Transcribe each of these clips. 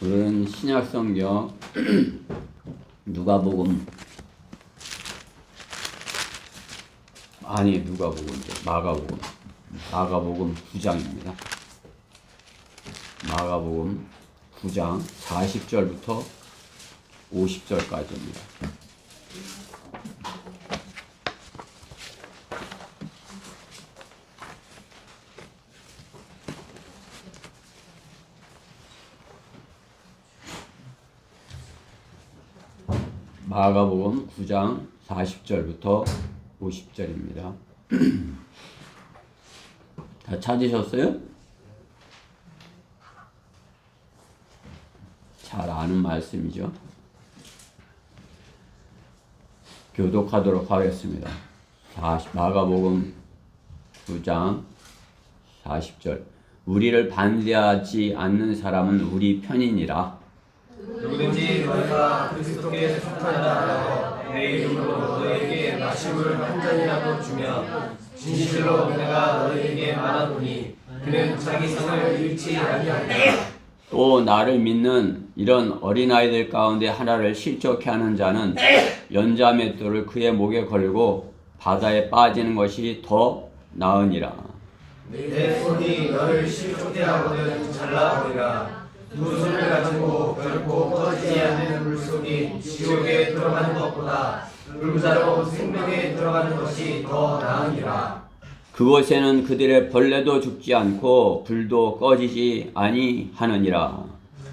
우리는 신약성경 누가복음 마가복음 9장입니다. 마가복음 9장 40절부터 50절까지입니다. 마가복음 9장 40절부터 50절입니다. 다 찾으셨어요? 잘 아는 말씀이죠. 교독하도록 하겠습니다. 마가복음 9장 40절. 우리를 반대하지 않는 사람은 우리 편이니라. 누구든지 너희가 그리스도께 속한다 하여 내 이름으로 너희에게 마심을 한 잔이라도 주면 진실로 내가 너희에게 말하노니 그는 자기 성을 잃지 아니하리라. 또 나를 믿는 이런 어린아이들 가운데 하나를 실족케 하는 자는 연자맷돌을 그의 목에 걸고 바다에 빠지는 것이 더 나으니라. 내 손이 너를 실족케 하거든 잘라버리라. 두 손을 가지고 결코 꺼지지 않는 물속이 지옥에 들어가는 것보다 불자로 생명에 들어가는 것이 더 나으니라. 그곳에는 그들의 벌레도 죽지 않고 불도 꺼지지 아니하느니라.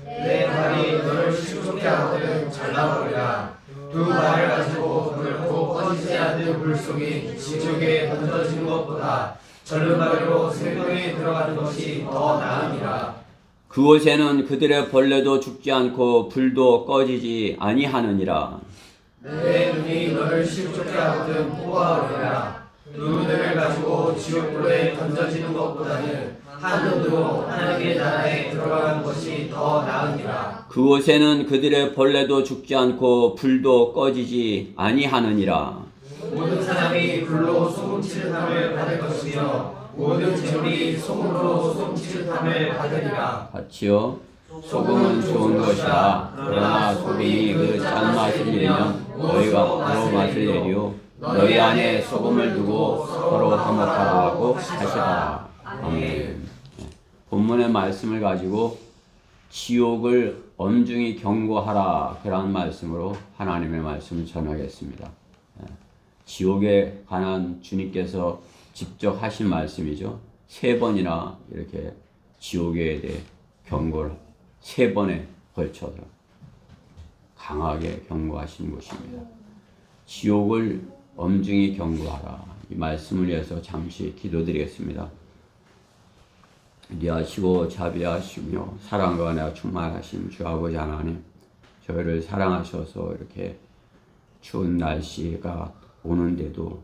내 발이 너를 실족케 하거든 잘라버리라. 두 발을 가지고 결코 꺼지지 않는 물속이 지옥에 던져지는 것보다 절름발로 생명에 들어가는 것이 더 나으니라. 그곳에는 그들의 벌레도 죽지 않고 불도 꺼지지 아니하느니라. 내 눈이 너를 실족케 하거든 뽑아오리라. 두 눈을 가지고 지옥불에 던져지는 것보다는 한 눈으로 하나님의 나라에 들어가는 것이 더 나으니라. 그곳에는 그들의 벌레도 죽지 않고 불도 꺼지지 아니하느니라. 모든 사람이 불로 소금치듯함을 받을 것이며 모든 재물이 소금으로 소금치듯함을 받으리라. 같이요. 소금은 좋은 것이라. 그러나 소금이 그 짠맛을 내면 너희가 바로 맛을 내리오. 너희 안에 소금을 두고 서로 화목하라 하고 하시라. 아멘. 본문의 말씀을 가지고 지옥을 엄중히 경고하라, 그런 말씀으로 하나님의 말씀을 전하겠습니다. 지옥에 관한 주님께서 직접 하신 말씀이죠. 3번이나 이렇게 지옥에 대해 경고를 3번에 걸쳐서 강하게 경고하신 것입니다. 지옥을 엄중히 경고하라. 이 말씀을 위해서 잠시 기도드리겠습니다. 리하시고 자비하시며 사랑과 은혜가 충만하신 주 아버지 하나님, 저희를 사랑하셔서 이렇게 추운 날씨가 오는데도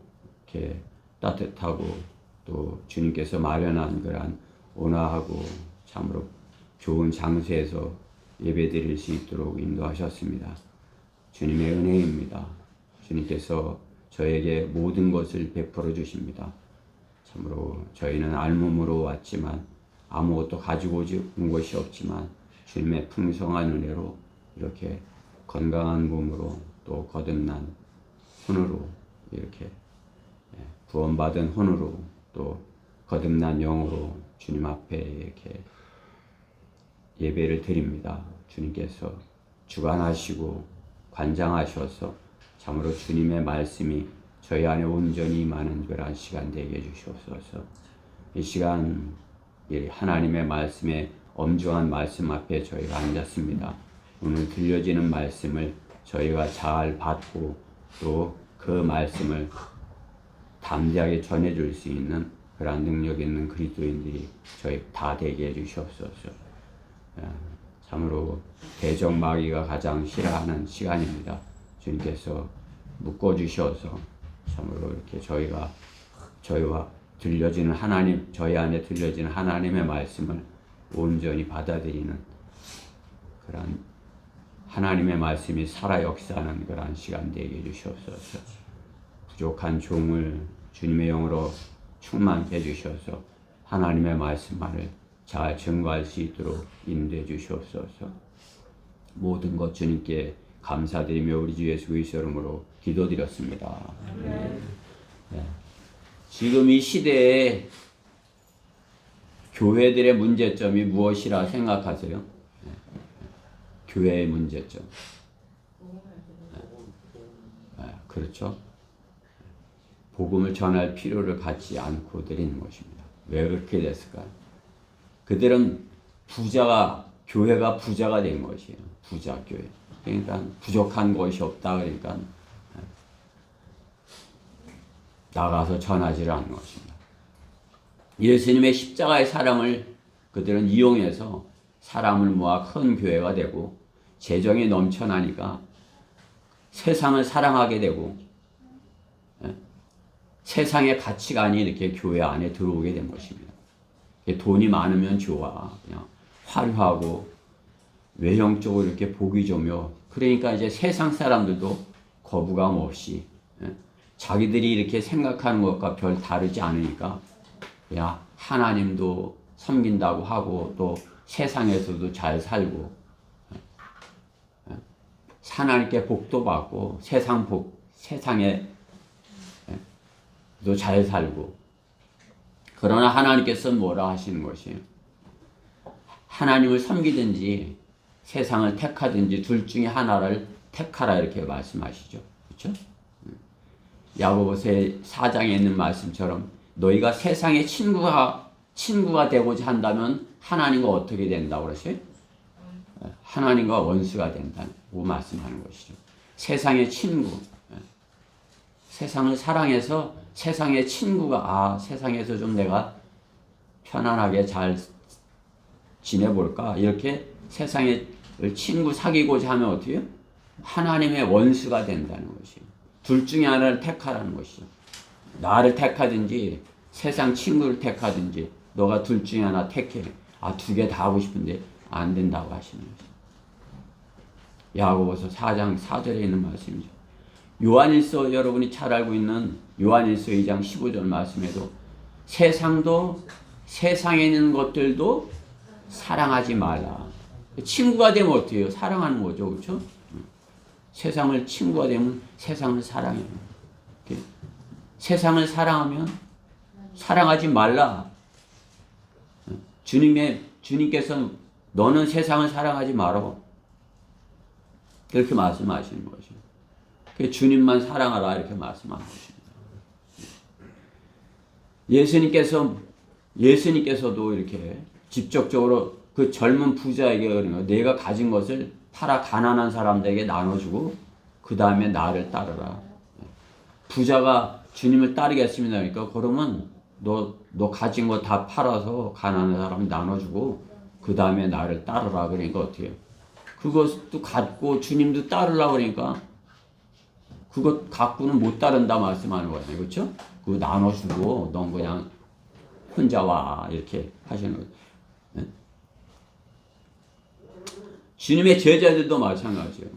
이렇게 따뜻하고 또 주님께서 마련한 그러한 온화하고 참으로 좋은 장소에서 예배드릴 수 있도록 인도하셨습니다. 주님의 은혜입니다. 주님께서 저에게 모든 것을 베풀어 주십니다. 참으로 저희는 알몸으로 왔지만 아무것도 가지고 온 것이 없지만 주님의 풍성한 은혜로 이렇게 건강한 몸으로 또 거듭난 혼으로 이렇게 구원받은 혼으로 또 거듭난 영으로 주님 앞에 이렇게 예배를 드립니다. 주님께서 주관하시고 관장하셔서 참으로 주님의 말씀이 저희 안에 온전히 임하는 그런 시간 되게 해주시옵소서. 이 시간 하나님의 말씀에 엄중한 말씀 앞에 저희가 앉았습니다. 오늘 들려지는 말씀을 저희가 잘 받고 또 그 말씀을 담대하게 전해줄 수 있는 그런 능력 있는 그리스도인들이 저희 다 되게 해주시옵소서. 참으로 대적마귀가 가장 싫어하는 시간입니다. 주님께서 묶어주셔서 참으로 이렇게 저희와 들려지는 하나님, 저희 안에 들려지는 하나님의 말씀을 온전히 받아들이는 그런 하나님의 말씀이 살아 역사하는 그런 시간 되게 해주시옵소서. 부족한 종을 주님의 영으로 충만케 해주셔서 하나님의 말씀만을 잘 증거할 수 있도록 인도해 주시옵소서. 모든 것 주님께 감사드리며 우리 주 예수 그리스도 이름으로 기도드렸습니다. 네. 지금 이 시대에 교회들의 문제점이 무엇이라 생각하세요? 네. 교회의 문제점. 네. 그렇죠? 복음을 전할 필요를 갖지 않고 드리는 것입니다. 왜 그렇게 됐을까요? 그들은 교회가 부자가 된 것이에요. 부자 교회. 그러니까 부족한 것이 없다. 그러니까 나가서 전하지를 않는 것입니다. 예수님의 십자가의 사랑을 그들은 이용해서 사람을 모아 큰 교회가 되고 재정이 넘쳐나니까 세상을 사랑하게 되고 세상의 가치관이 이렇게 교회 안에 들어오게 된 것입니다. 돈이 많으면 좋아. 그냥 화려하고 외형적으로 이렇게 보기 좋으며 그러니까 이제 세상 사람들도 거부감 없이 자기들이 이렇게 생각하는 것과 별 다르지 않으니까 그냥 하나님도 섬긴다고 하고 또 세상에서도 잘 살고 하나님께 복도 받고 세상에도 잘 살고 그러나 하나님께서는 뭐라 하시는 것이에요? 하나님을 섬기든지 세상을 택하든지 둘 중에 하나를 택하라 이렇게 말씀하시죠. 그렇죠? 야고보서 4장에 있는 말씀처럼 너희가 세상의 친구가 되고자 한다면 하나님과 어떻게 된다고 그러세요? 하나님과 원수가 된다고 말씀하는 것이죠. 세상의 친구. 세상을 사랑해서 세상의 친구가 세상에서 좀 내가 편안하게 잘 지내볼까 이렇게 세상의 친구 사귀고자 하면 어떻게 해요? 하나님의 원수가 된다는 것이에요. 둘 중에 하나를 택하라는 것이죠. 나를 택하든지 세상 친구를 택하든지 너가 둘 중에 하나 택해. 두 개 다 하고 싶은데 안 된다고 하시는 것이죠. 야고보서 4장 4절에 있는 말씀이죠. 요한일서 여러분이 잘 알고 있는 요한일서 2장 15절 말씀에도 세상도 세상에 있는 것들도 사랑하지 말라. 친구가 되면 어떻게 해요? 사랑하는 거죠. 그렇죠? 세상을 친구가 되면 세상을 사랑해요. 세상을 사랑하지 말라. 주님께서 너는 세상을 사랑하지 말어. 이렇게 말씀하시는 것이죠. 주님만 사랑하라 이렇게 말씀하는 것입니다. 예수님께서도 이렇게 직접적으로 그 젊은 부자에게 그러는 거예요. 내가 가진 것을 팔아 가난한 사람들에게 나눠주고 그 다음에 나를 따르라. 부자가 주님을 따르겠습니다. 그러니까 그러면 너 가진 거 다 팔아서 가난한 사람 나눠주고 그 다음에 나를 따르라. 그러니까 어떻게 해요? 그것도 갖고 주님도 따르려고 그러니까 그것 갖고는 못 따른다 말씀하는 거예요. 그렇죠? 그거 나눠주고 넌 그냥 혼자 와 이렇게 하시는 거예요. 네? 주님의 제자들도 마찬가지예요.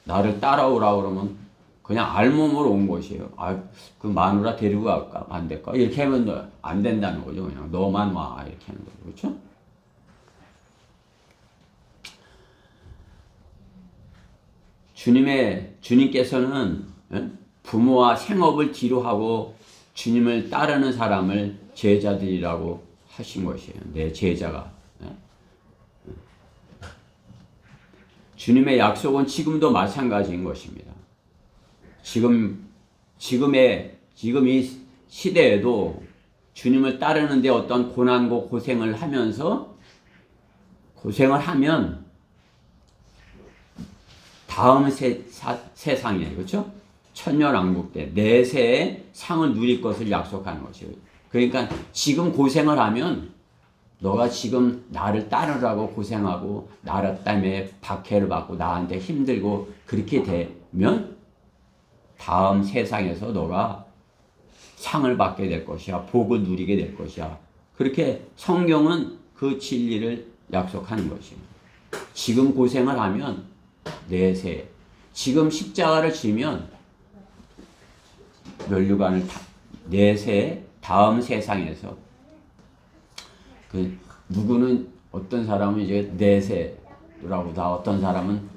나를 따라오라고 그러면 그냥 알몸으로 온 것이에요. 그 마누라 데리고 갈까? 안 될까? 이렇게 하면 안 된다는 거죠. 그냥 너만 와 이렇게 하는 거죠. 그렇죠? 주님께서는 부모와 생업을 뒤로 하고 주님을 따르는 사람을 제자들이라고 하신 것이에요. 내 제자가. 주님의 약속은 지금도 마찬가지인 것입니다. 지금 이 시대에도 주님을 따르는데 어떤 고난과 고생을 하면 다음 세상에 그렇죠? 천년왕국 때 내세에 상을 누릴 것을 약속하는 것이에요. 그러니까 지금 고생을 하면 너가 지금 나를 따르라고 고생하고 나를 때문에 박해를 받고 나한테 힘들고 그렇게 되면 다음 세상에서 너가 상을 받게 될 것이야. 복을 누리게 될 것이야. 그렇게 성경은 그 진리를 약속하는 것이에요. 지금 고생을 하면 내세 지금 십자가를 지면 면류관을 내세 다음 세상에서 그 누구는 어떤 사람은 이제 내세라고 다 어떤 사람은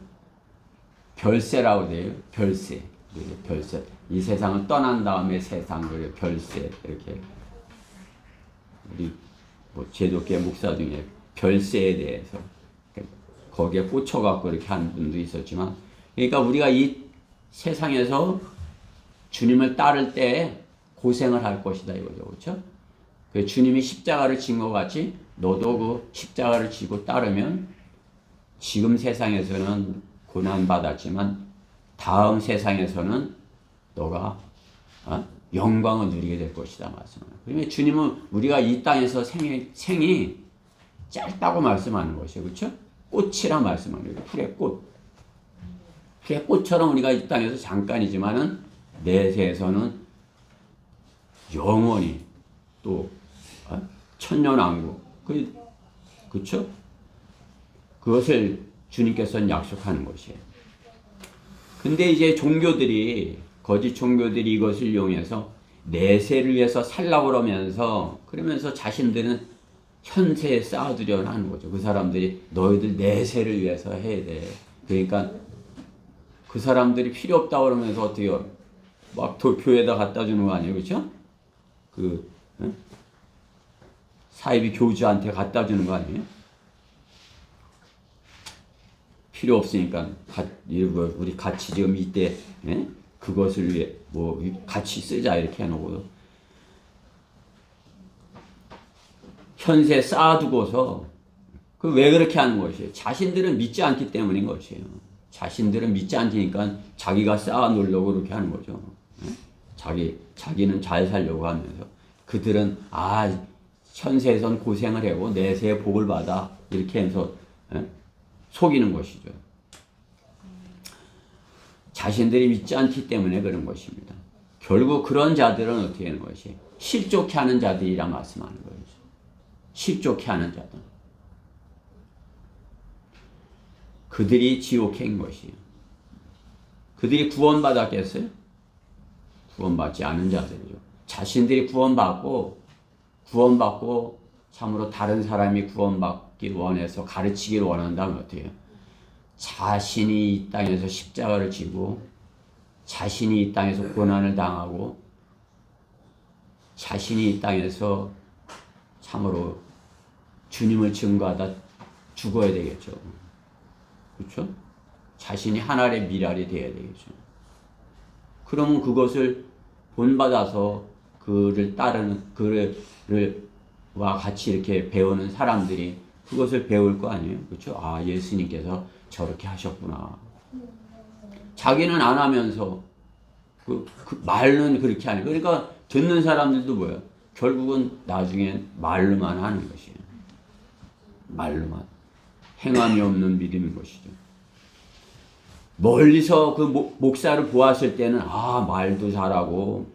별세라고 돼요. 별세. 별세. 이 세상을 떠난 다음에 세상 그래 별세 이렇게 우리 뭐 제독계 목사 중에 별세에 대해서 거기에 꽂혀갖고 이렇게 하는 분도 있었지만 그러니까 우리가 이 세상에서 주님을 따를 때 고생을 할 것이다 이거죠. 그렇죠? 그 주님이 십자가를 진 것 같이 너도 그 십자가를 지고 따르면 지금 세상에서는 고난받았지만 다음 세상에서는 너가 영광을 누리게 될 것이다 말씀합니다. 그러면 주님은 우리가 이 땅에서 생이 짧다고 말씀하는 것이에요. 그렇죠? 꽃이라 말씀하는 거예요. 풀의 꽃. 풀의 꽃처럼 우리가 이 땅에서 잠깐이지만은 내세에서는 영원히 또 천년왕국 그렇죠? 그것을 주님께서는 약속하는 것이에요. 근데 이제 종교들이 거짓 종교들이 이것을 이용해서 내세를 위해서 살라고 그러면서 자신들은 현세에 쌓아두려고 하는 거죠. 그 사람들이 너희들 내세를 위해서 해야 돼. 그러니까 그 사람들이 필요 없다 그러면서 어떻게 막 교회에다 갖다 주는 거 아니에요, 그렇죠? 사이비 교주한테 갖다 주는 거 아니에요? 필요 없으니까 우리 같이 지금 이때 그것을 위해 뭐 같이 쓰자 이렇게 해놓고 현세 쌓아두고서 왜 그렇게 하는 것이에요? 자신들은 믿지 않기 때문인 것이에요. 자신들은 믿지 않으니까 자기가 쌓아놓으려고 그렇게 하는 거죠. 자기는 잘 살려고 하면서 그들은 현세에선 고생을 하고 내세에 복을 받아 이렇게 해서 속이는 것이죠. 자신들이 믿지 않기 때문에 그런 것입니다. 결국 그런 자들은 어떻게 하는 것이 실족해 하는 자들이라 말씀하는 거예요. 실족해 하는 자들. 그들이 지옥행인 것이에요. 그들이 구원받았겠어요? 구원받지 않은 자들이죠. 자신들이 구원받고 참으로 다른 사람이 구원받기 원해서 가르치기를 원한다면 어떻게 해요? 자신이 이 땅에서 십자가를 지고 자신이 이 땅에서 고난을 당하고 자신이 이 땅에서 참으로 주님을 증거하다 죽어야 되겠죠. 그렇죠? 자신이 하나의 미랄이 되어야 되겠죠. 그러면 그것을 본받아서 그를 따르는 그와 같이 이렇게 배우는 사람들이 그것을 배울 거 아니에요. 그렇죠? 예수님께서 저렇게 하셨구나. 자기는 안 하면서 그 말은 그렇게 하는. 그러니까 듣는 사람들도 뭐예요? 결국은 나중엔 말로만 하는 것이에요. 말로만. 행함이 없는 믿음인 것이죠. 멀리서 그 목사를 보았을 때는 말도 잘하고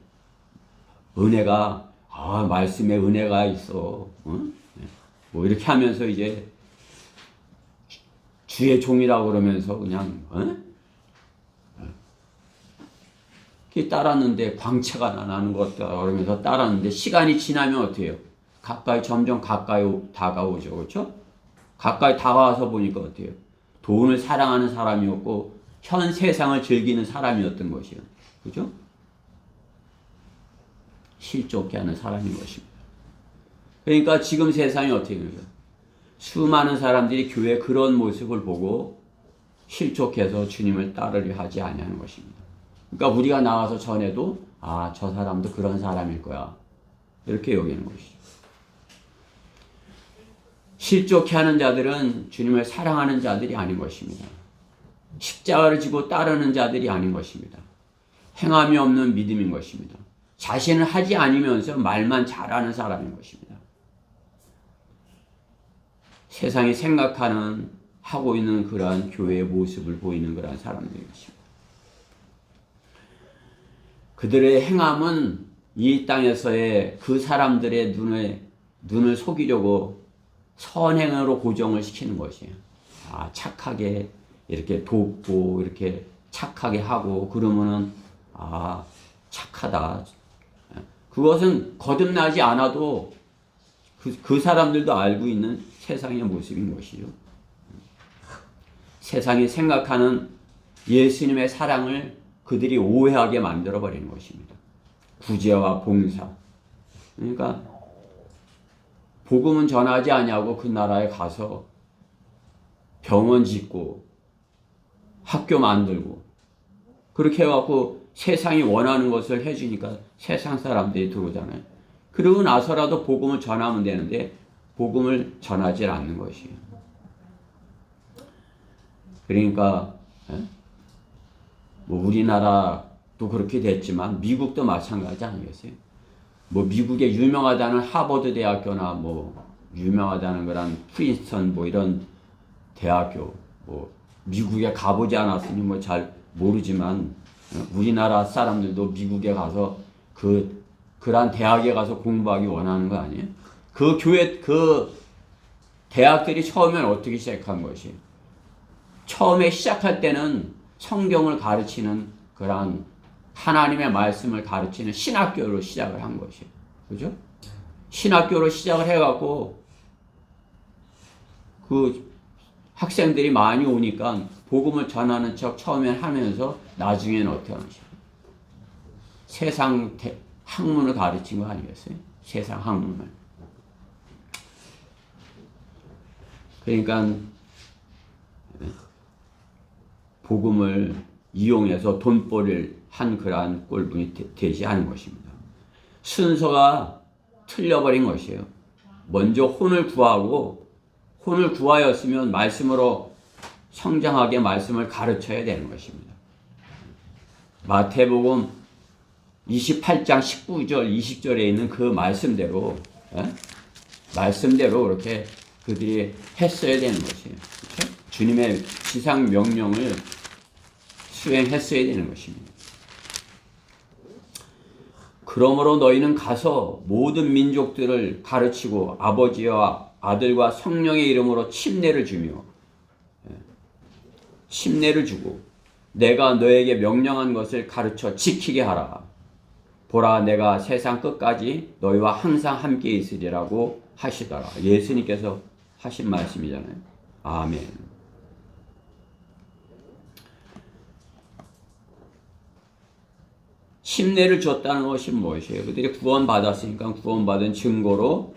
은혜가 말씀에 은혜가 있어. 뭐 이렇게 하면서 이제 주의 종이라고 그러면서 그냥 따랐는데 광채가 나는 것 같다 그러면서 따랐는데 시간이 지나면 어때요? 점점 가까이 다가오죠. 그렇죠? 가까이 다가와서 보니까 어때요? 돈을 사랑하는 사람이었고 현 세상을 즐기는 사람이었던 것이에요. 그죠? 실족해 하는 사람인 것입니다. 그러니까 지금 세상이 어떻게 되는가? 수많은 사람들이 교회 그런 모습을 보고 실족해서 주님을 따르려 하지 아니하는 것입니다. 그러니까 우리가 나와서 전해도 저 사람도 그런 사람일 거야. 이렇게 여기는 것이죠. 실족해 하는 자들은 주님을 사랑하는 자들이 아닌 것입니다. 십자가를 지고 따르는 자들이 아닌 것입니다. 행함이 없는 믿음인 것입니다. 자신을 하지 않으면서 말만 잘하는 사람인 것입니다. 세상이 하고 있는 그러한 교회의 모습을 보이는 그러한 사람들인 것입니다. 그들의 행함은 이 땅에서의 그 사람들의 눈을 속이려고 선행으로 고정을 시키는 것이에요. 착하게 이렇게 돕고 이렇게 착하게 하고 그러면은 착하다. 그것은 거듭나지 않아도 그 사람들도 알고 있는 세상의 모습인 것이죠. 세상이 생각하는 예수님의 사랑을 그들이 오해하게 만들어 버리는 것입니다. 구제와 봉사. 그러니까 복음은 전하지 아니하고 그 나라에 가서 병원 짓고 학교 만들고 그렇게 해갖고 세상이 원하는 것을 해주니까 세상 사람들이 들어오잖아요. 그러고 나서라도 복음을 전하면 되는데 복음을 전하지 않는 것이에요. 그러니까 뭐 우리나라도 그렇게 됐지만 미국도 마찬가지 아니겠어요? 뭐 미국에 유명하다는 하버드 대학교나 뭐 유명하다는 그런 프린스턴 뭐 이런 대학교 뭐 미국에 가보지 않았으니 뭐 잘 모르지만 우리나라 사람들도 미국에 가서 그런 대학에 가서 공부하기 원하는 거 아니에요? 그 교회 그 대학들이 처음엔 어떻게 시작한 것이? 처음에 시작할 때는 성경을 가르치는 그런 하나님의 말씀을 가르치는 신학교로 시작을 한 것이에요. 그죠? 신학교로 시작을 해갖고 그 학생들이 많이 오니까 복음을 전하는 척 처음엔 하면서 나중에는 어떻게 하는지 세상 학문을 가르친 거 아니겠어요? 세상 학문을. 그러니까 복음을 이용해서 돈벌이를 한 그러한 꼴분이 되지 않은 것입니다. 순서가 틀려버린 것이에요. 먼저 혼을 구하고 혼을 구하였으면 말씀으로 성장하게 말씀을 가르쳐야 되는 것입니다. 마태복음 28장 19절 20절에 있는 그 말씀대로 그렇게 그들이 했어야 되는 것이에요. 그렇죠? 주님의 지상 명령을 수행했어야 되는 것입니다. 그러므로 너희는 가서 모든 민족들을 가르치고 아버지와 아들과 성령의 이름으로 침례를 주며 침례를 주고 내가 너에게 명령한 것을 가르쳐 지키게 하라. 보라 내가 세상 끝까지 너희와 항상 함께 있으리라고 하시더라. 예수님께서 하신 말씀이잖아요. 아멘. 침례를 줬다는 것이 무엇이에요? 그들이 구원받았으니까 구원받은 증거로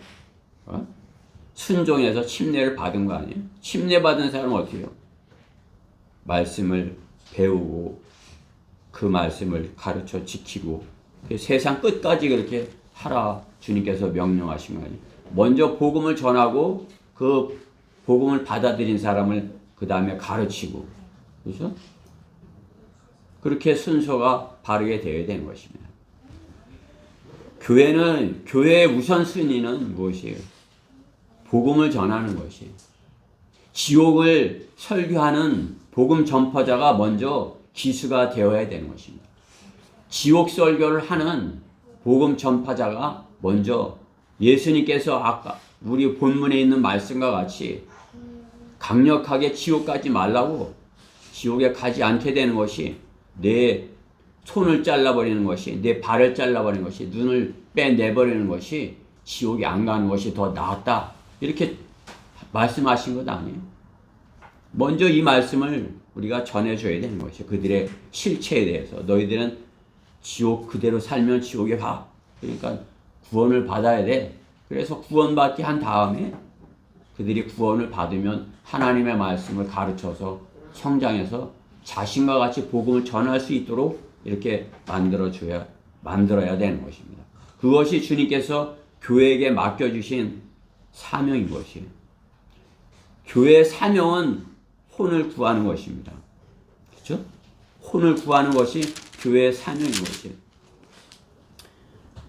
순종해서 침례를 받은 거 아니에요? 침례 받은 사람은 어떻게 해요? 말씀을 배우고 그 말씀을 가르쳐 지키고 세상 끝까지 그렇게 하라 주님께서 명령하신 거 아니에요? 먼저 복음을 전하고 그 복음을 받아들인 사람을 그 다음에 가르치고 그렇죠? 그렇게 순서가 바르게 되어야 되는 것입니다. 교회의 우선순위는 무엇이에요? 복음을 전하는 것이에요. 지옥을 설교하는 복음 전파자가 먼저 기수가 되어야 되는 것입니다. 지옥 설교를 하는 복음 전파자가 먼저 예수님께서 아까 우리 본문에 있는 말씀과 같이 강력하게 지옥 가지 말라고 지옥에 가지 않게 되는 것이 내 손을 잘라버리는 것이 내 발을 잘라버리는 것이 눈을 빼내버리는 것이 지옥에 안 가는 것이 더 낫다 이렇게 말씀하신 것 아니에요? 먼저 이 말씀을 우리가 전해줘야 되는 것이에요. 그들의 실체에 대해서 너희들은 지옥 그대로 살면 지옥에 가. 그러니까 구원을 받아야 돼. 그래서 구원받게 한 다음에 그들이 구원을 받으면 하나님의 말씀을 가르쳐서 성장해서 자신과 같이 복음을 전할 수 있도록 이렇게 만들어야 되는 것입니다. 그것이 주님께서 교회에게 맡겨주신 사명인 것이에요. 교회의 사명은 혼을 구하는 것입니다. 그렇죠? 혼을 구하는 것이 교회의 사명인 것이에요.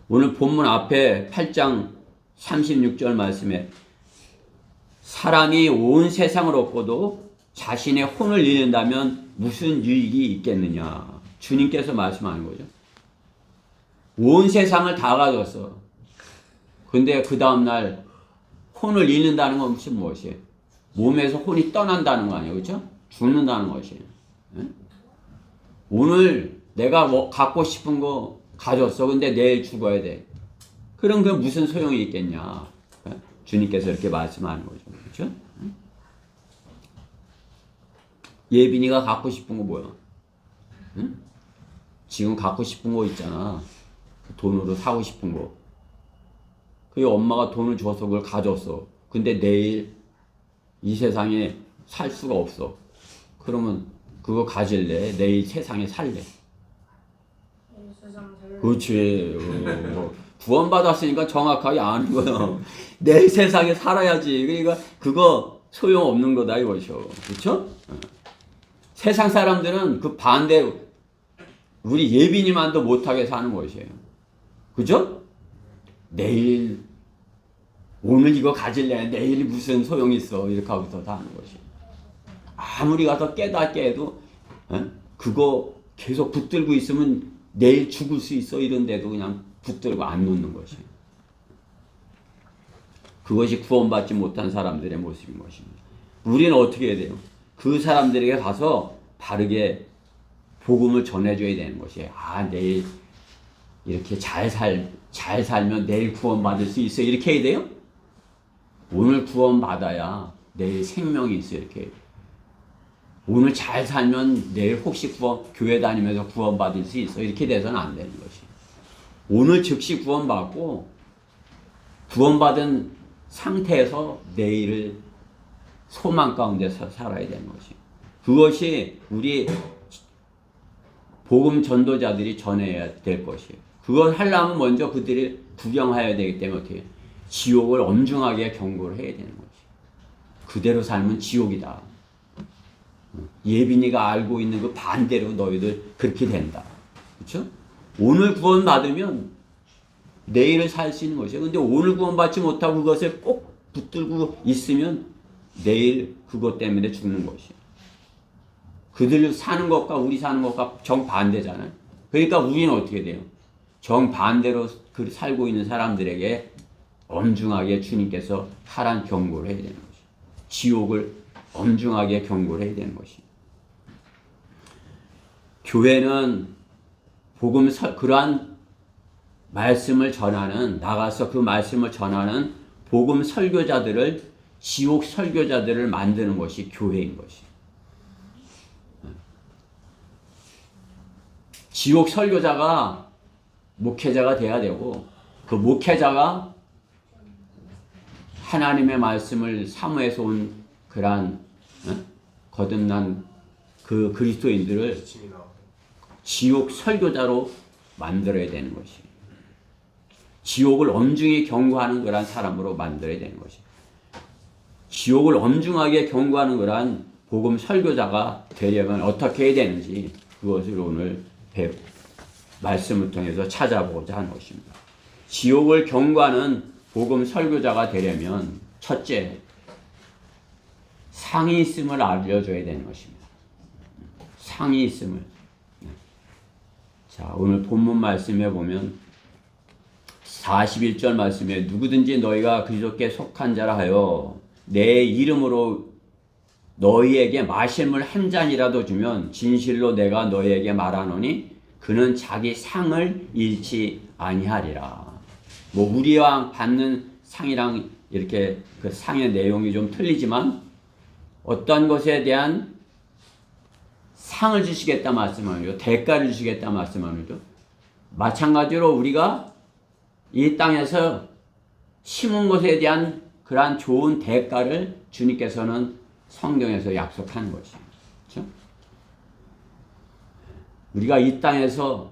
오늘 본문 앞에 8장 36절 말씀에 사람이 온 세상을 얻고도 자신의 혼을 잃는다면 무슨 유익이 있겠느냐. 주님께서 말씀하는 거죠. 온 세상을 다 가졌어. 근데 그 다음날 혼을 잃는다는 건 무엇이에요? 몸에서 혼이 떠난다는 거 아니에요? 그렇죠? 죽는다는 것이에요. 오늘 내가 갖고 싶은 거 가졌어. 근데 내일 죽어야 돼. 그럼 그 무슨 소용이 있겠냐. 주님께서 이렇게 말씀하는 거죠. 그렇죠? 예빈이가 갖고 싶은 거 뭐야? 응? 지금 갖고 싶은 거 있잖아. 돈으로 사고 싶은 거. 그 엄마가 돈을 줘서 그걸 가졌어. 근데 내일 이 세상에 살 수가 없어. 그러면 그거 가질래? 내일 세상에 살래? 그렇지. 구원받았으니까 정확하게 아는 거야. 내일 세상에 살아야지. 그러니까 그거 소용없는 거다 이거죠. 그렇죠? 세상 사람들은 그 반대 우리 예빈이만도 못하게 사는 것이에요. 그죠? 내일 오늘 이거 가질래? 내일 무슨 소용이 있어? 이렇게 하고서 다 하는 것이. 아무리 가서 깨닫게 해도 그거 계속 붙들고 있으면 내일 죽을 수 있어 이런데도 그냥 붙들고 안 놓는 것이. 그것이 구원받지 못한 사람들의 모습인 것입니다. 우리는 어떻게 해야 돼요? 그 사람들에게 가서 바르게 복음을 전해줘야 되는 것이에요. 아, 내일 이렇게 잘 살면 내일 구원받을 수 있어. 이렇게 해야 돼요? 오늘 구원받아야 내일 생명이 있어. 이렇게. 오늘 잘 살면 내일 혹시 교회 다니면서 구원받을 수 있어. 이렇게 돼서는 안 되는 것이. 오늘 즉시 구원받고 구원받은 상태에서 내일을 소망 가운데서 살아야 되는 것이. 그것이 우리 복음 전도자들이 전해야 될 것이에요. 그걸 하려면 먼저 그들이 구경해야 되기 때문에 어떻게 해요? 지옥을 엄중하게 경고를 해야 되는 것이. 그대로 살면 지옥이다. 예빈이가 알고 있는 그 반대로 너희들 그렇게 된다. 그렇죠? 오늘 구원 받으면 내일을 살 수 있는 것이에요. 근데 오늘 구원 받지 못하고 그것을 꼭 붙들고 있으면 내일 그것 때문에 죽는 것이에요. 그들 사는 것과 우리 사는 것과 정반대잖아요. 그러니까 우리는 어떻게 돼요? 정반대로 살고 있는 사람들에게 엄중하게 주님께서 하란 경고를 해야 되는 것이에요. 지옥을 엄중하게 경고를 해야 되는 것이에요. 교회는 그러한 말씀을 전하는, 나가서 그 말씀을 전하는 복음 설교자들을, 지옥 설교자들을 만드는 것이 교회인 것이에요. 지옥 설교자가 목회자가 돼야 되고, 그 목회자가 하나님의 말씀을 사모해서 온 그러한 거듭난 그 그리스도인들을 지옥 설교자로 만들어야 되는 것이. 지옥을 엄중히 경고하는 그러한 사람으로 만들어야 되는 것이. 지옥을 엄중하게 경고하는 그러한 복음 설교자가 되려면 어떻게 해야 되는지 그것을 오늘 말씀을 통해서 찾아보고자 하는 것입니다. 지옥을 경고하는 복음 설교자가 되려면 첫째, 상이 있음을 알려줘야 되는 것입니다. 상이 있음을. 자, 오늘 본문 말씀에 보면 41절 말씀에 누구든지 너희가 그리스도께 속한 자라 하여 내 이름으로 너희에게 마실 물 한 잔이라도 주면 진실로 내가 너희에게 말하노니 그는 자기 상을 잃지 아니하리라. 뭐 우리와 받는 상이랑 이렇게 그 상의 내용이 좀 틀리지만 어떤 것에 대한 상을 주시겠다 말씀하는 거죠. 대가를 주시겠다 말씀하는 거죠. 마찬가지로 우리가 이 땅에서 심은 것에 대한 그러한 좋은 대가를 주님께서는 성경에서 약속하는 것이에요. 그렇죠? 우리가 이 땅에서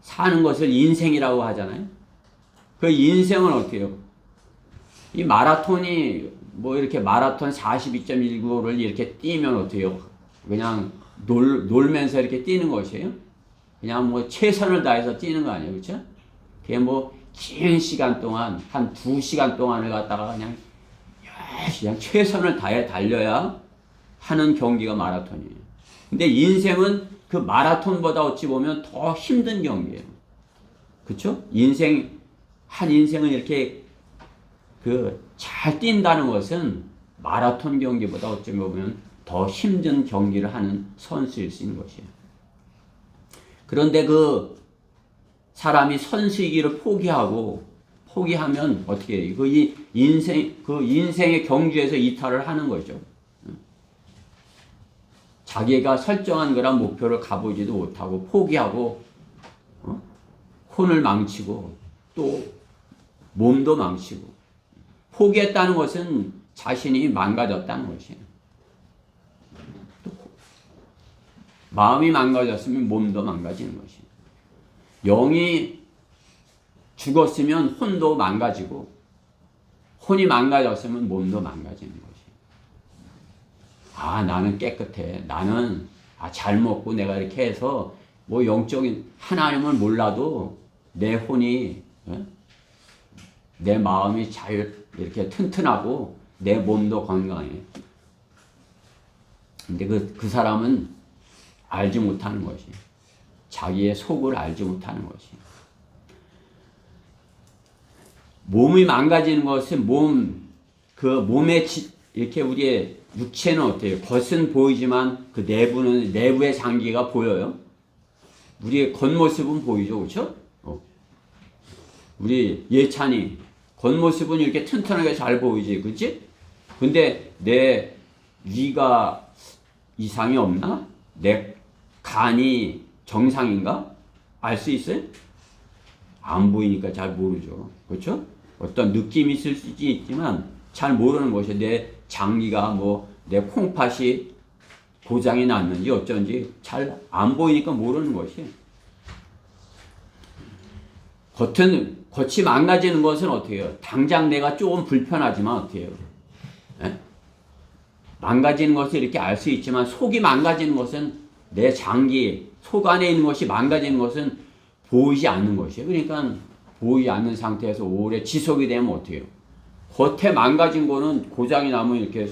사는 것을 인생이라고 하잖아요. 그 인생은 어떻게 해요? 이 마라톤이 뭐 이렇게 마라톤 42.19를 이렇게 뛰면 어떻게 해요? 그냥 놀면서 이렇게 뛰는 것이에요. 그냥 뭐 최선을 다해서 뛰는 거 아니에요. 그렇죠? 그게 뭐 긴 시간 동안 한 2시간 동안을 갖다가 그냥 최선을 다해 달려야 하는 경기가 마라톤이에요. 근데 인생은 그 마라톤보다 어찌 보면 더 힘든 경기예요. 그렇죠? 한 인생은 이렇게 잘 뛴다는 것은 마라톤 경기보다 어찌 보면 더 힘든 경기를 하는 선수일 수 있는 것이에요. 그런데 그 사람이 선수이기를 포기하고 포기하면 어떻게 해요? 그 인생의 경주에서 이탈을 하는 거죠. 자기가 설정한 그런 목표를 가보지도 못하고 포기하고 혼을 망치고 또 몸도 망치고 포기했다는 것은 자신이 망가졌다는 것이에요. 마음이 망가졌으면 몸도 망가지는 것이에요. 영이 죽었으면 혼도 망가지고 혼이 망가졌으면 몸도 망가지는 것이에요. 아, 나는 깨끗해. 나는 잘 먹고 내가 이렇게 해서 뭐 영적인 하나님을 몰라도 내 혼이 내 마음이 잘 이렇게 튼튼하고 내 몸도 건강해. 근데 그 사람은 알지 못하는 것이 자기의 속을 알지 못하는 것이 몸이 망가지는 것은 몸의 이렇게 우리의 육체는 어때요? 겉은 보이지만 그 내부의 장기가 보여요. 우리의 겉모습은 보이죠, 그렇죠? 우리 예찬이 겉모습은 이렇게 튼튼하게 잘 보이지, 그렇지? 근데 내 위가 이상이 없나? 내 간이 정상인가? 알 수 있어요? 안 보이니까 잘 모르죠, 그렇죠? 어떤 느낌이 있을 수 있지만 잘 모르는 것이 내 장기가 내 콩팥이 고장이 났는지 어쩐지 잘 안 보이니까 모르는 것이. 겉이 망가지는 것은 어떻게 해요? 당장 내가 조금 불편하지만 어떻게 해요? 망가지는 것을 이렇게 알 수 있지만 속이 망가지는 것은 내 장기, 속 안에 있는 것이 망가지는 것은 보이지 않는 것이에요. 그러니까 보이지 않는 상태에서 오래 지속이 되면 어떻게 해요? 겉에 망가진 거는 고장이 나면 이렇게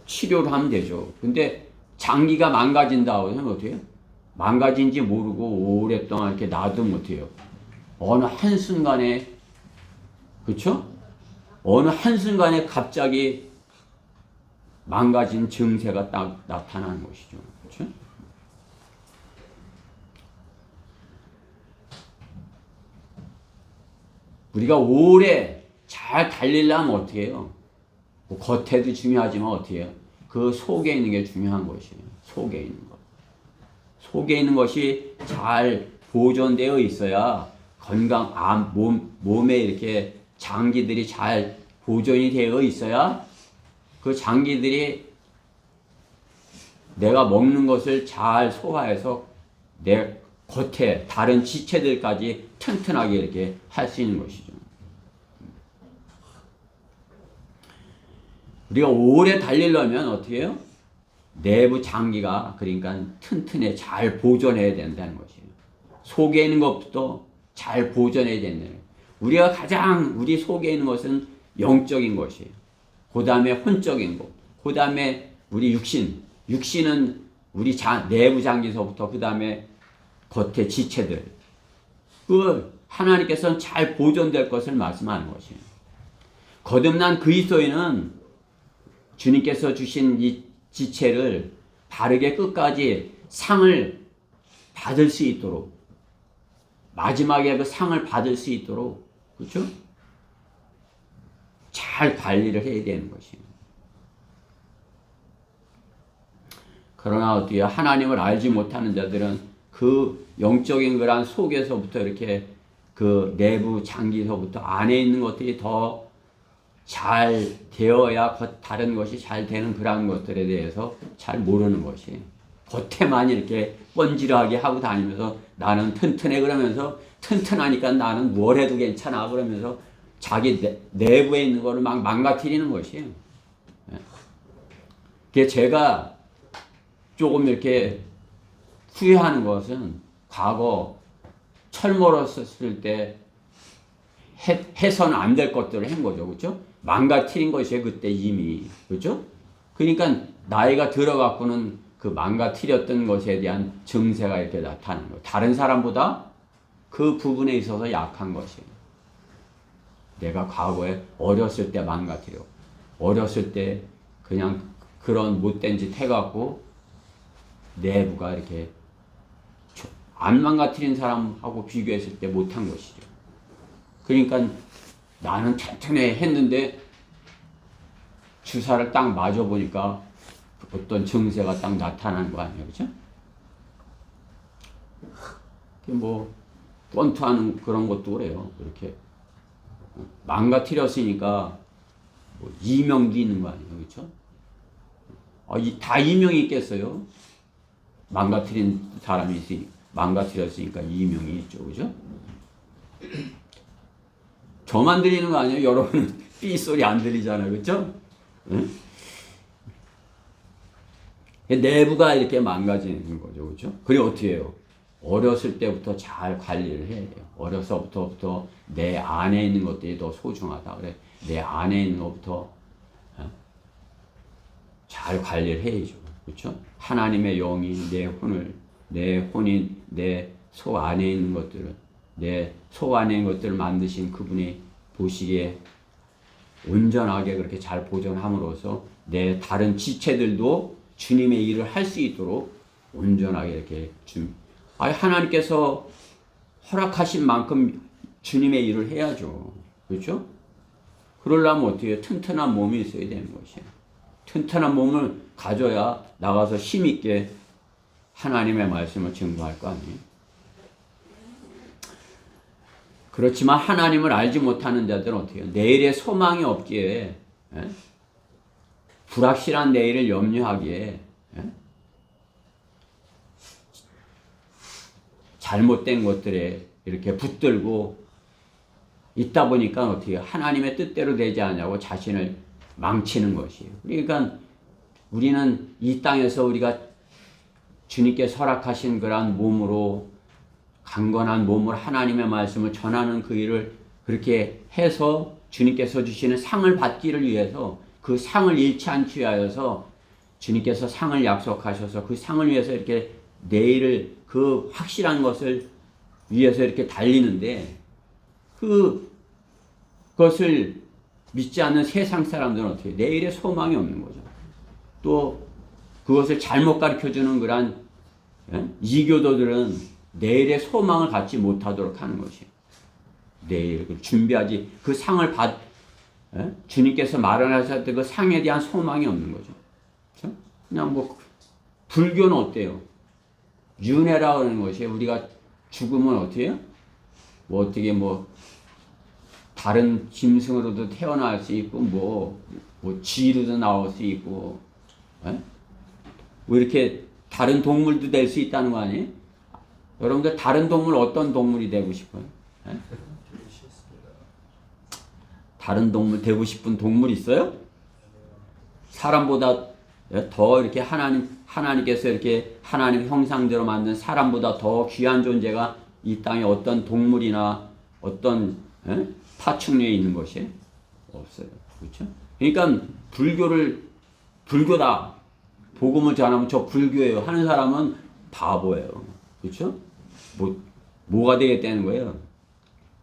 치료를 하면 되죠. 근데 장기가 망가진다고 하면 어떻게 해요? 망가진지 모르고 오랫동안 이렇게 놔두면 어떻게 해요? 어느 한순간에, 그쵸? 어느 한순간에 갑자기 망가진 증세가 딱 나타나는 것이죠. 그쵸? 우리가 오래 잘 달리려면 어떻게 해요? 겉에도 중요하지만 어떻게 해요? 그 속에 있는 게 중요한 것이에요. 속에 있는 것. 속에 있는 것이 잘 보존되어 있어야 몸에 이렇게 장기들이 잘 보존이 되어 있어야 그 장기들이 내가 먹는 것을 잘 소화해서 내 겉에 다른 지체들까지 튼튼하게 이렇게 할 수 있는 것이죠. 우리가 오래 달리려면 어떻게 해요? 내부 장기가 그러니까 튼튼해 잘 보존해야 된다는 것이에요. 속에 있는 것부터 잘 보존해야 된다는 거예요. 우리가 가장 우리 속에 있는 것은 영적인 것이에요. 그 다음에 혼적인 것. 그 다음에 우리 육신. 육신은 우리 내부 장기서부터 그 다음에 겉의 지체들. 하나님께서는 잘 보존될 것을 말씀하는 것이에요. 거듭난 그리스도인은 주님께서 주신 이 지체를 바르게 끝까지 상을 받을 수 있도록 마지막에 그 상을 받을 수 있도록 그렇죠? 잘 관리를 해야 되는 것이에요. 그러나 어떻게 하나님을 알지 못하는 자들은 그 영적인 그런 속에서부터 이렇게 그 내부 장기서부터 안에 있는 것들이 더 잘 되어야 다른 것이 잘 되는 그런 것들에 대해서 잘 모르는 것이 겉에만 이렇게 번지르하게 하고 다니면서 나는 튼튼해 그러면서 튼튼하니까 나는 뭘 해도 괜찮아 그러면서 자기 내부에 있는 거를 막 망가뜨리는 것이에요. 그게 제가 조금 이렇게 후회하는 것은 과거 철멀었을 때 해서는 안 될 것들을 한 거죠. 그렇죠? 망가뜨린 것이에요. 그때 이미. 그렇죠? 그러니까 나이가 들어갖고는 그 망가뜨렸던 것에 대한 증세가 이렇게 나타나는 거예요. 다른 사람보다 그 부분에 있어서 약한 것이에요. 내가 과거에 어렸을 때 망가뜨려. 어렸을 때 그냥 그런 못된 짓 해갖고 내부가 이렇게 안 망가뜨린 사람하고 비교했을 때 못한 것이죠. 그러니까 나는 튼튼해 했는데 주사를 딱 맞아보니까 어떤 증세가 딱 나타나는 거 아니에요. 그죠? 뭐 권투하는 그런 것도 그래요. 그렇게 망가뜨렸으니까 뭐 이명도 있는 거 아니에요. 그렇죠? 다 이명이 있겠어요? 망가뜨린 사람이 있으니까, 망가뜨렸으니까 이명이 있죠. 그죠? 저만 들리는 거 아니에요? 여러분은 삐 소리 안 들리잖아요. 그렇죠? 응? 내부가 이렇게 망가지는 거죠. 그렇죠? 그리고 어떻게 해요? 어렸을 때부터 잘 관리를 해야 돼요. 어려서부터 내 안에 있는 것들이 더 소중하다. 그래. 내 안에 있는 것부터 잘 관리를 해야죠. 그렇죠? 하나님의 영이 내 혼인, 내 속 안에 있는 것들을, 내 속 안에 있는 것들을 만드신 그분이 보시기에 온전하게 그렇게 잘 보존함으로써 내 다른 지체들도 주님의 일을 할 수 있도록 온전하게 이렇게 하나님께서 허락하신 만큼 주님의 일을 해야죠. 그렇죠? 그러려면 어떻게 해요? 튼튼한 몸이 있어야 되는 것이에요. 튼튼한 몸을 가져야 나가서 힘있게 하나님의 말씀을 증거할 거 아니에요. 그렇지만 하나님을 알지 못하는 자들은 어떻게 해요? 내일의 소망이 없기에, 불확실한 내일을 염려하기에, 잘못된 것들에 이렇게 붙들고 있다 보니까 어떻게 해요? 하나님의 뜻대로 되지 않냐고 자신을 망치는 것이에요. 그러니까 우리는 이 땅에서 우리가 주님께서 허락하신 그러한 몸으로, 강건한 몸으로 하나님의 말씀을 전하는 그 일을 그렇게 해서 주님께서 주시는 상을 받기를 위해서, 그 상을 잃지 않기 위하여서 주님께서 상을 약속하셔서 그 상을 위해서 이렇게 내일을, 그 확실한 것을 위해서 이렇게 달리는데, 그것을 믿지 않는 세상 사람들은 어떻게 해요? 내일의 소망이 없는 거죠. 또 그것을 잘못 가르쳐주는 그런 이교도들은 내일의 소망을 갖지 못하도록 하는 것이에요. 내일을 준비하지, 그 상을 주님께서 마련하셨던 그 상에 대한 소망이 없는 거죠. 그렇죠? 그냥 뭐 불교는 어때요? 윤회라고 하는 것이, 우리가 죽으면 어떻게 해요? 뭐 어떻게 뭐 다른 짐승으로도 태어날 수 있고, 뭐 쥐로도 나올 수 있고, 뭐 이렇게 다른 동물도 될 수 있다는 거 아니에요? 여러분들 다른 동물, 어떤 동물이 되고 싶어요? 다른 동물 되고 싶은 동물 있어요? 사람보다 더 이렇게 하나님께서 이렇게 하나님 형상대로 만든 사람보다 더 귀한 존재가 이 땅에 어떤 동물이나 어떤 파충류에 있는 것이 없어요. 그렇죠? 그러니까 불교다, 복음을 전하면 저 불교예요 하는 사람은 바보예요. 그렇죠? 뭐가 되겠다는 거예요?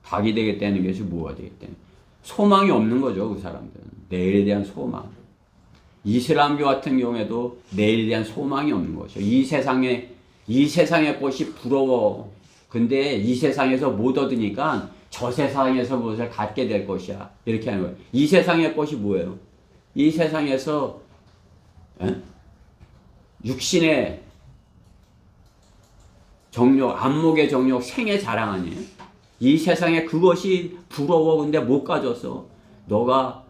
닭이 되겠다는 것이 뭐가 되겠다는, 소망이 없는 거죠. 그 사람들은 내일에 대한 소망. 이슬람교 같은 경우에도 내일에 대한 소망이 없는 것이죠. 이 세상의 것이 부러워. 근데 이 세상에서 못 얻으니까 저 세상에서 무엇을 갖게 될 것이야. 이렇게 하는 거예요. 이 세상의 것이 뭐예요? 이 세상에서 육신의 정욕, 안목의 정욕, 생의 자랑 아니에요? 이 세상에 그것이 부러워. 근데 못 가졌어. 너가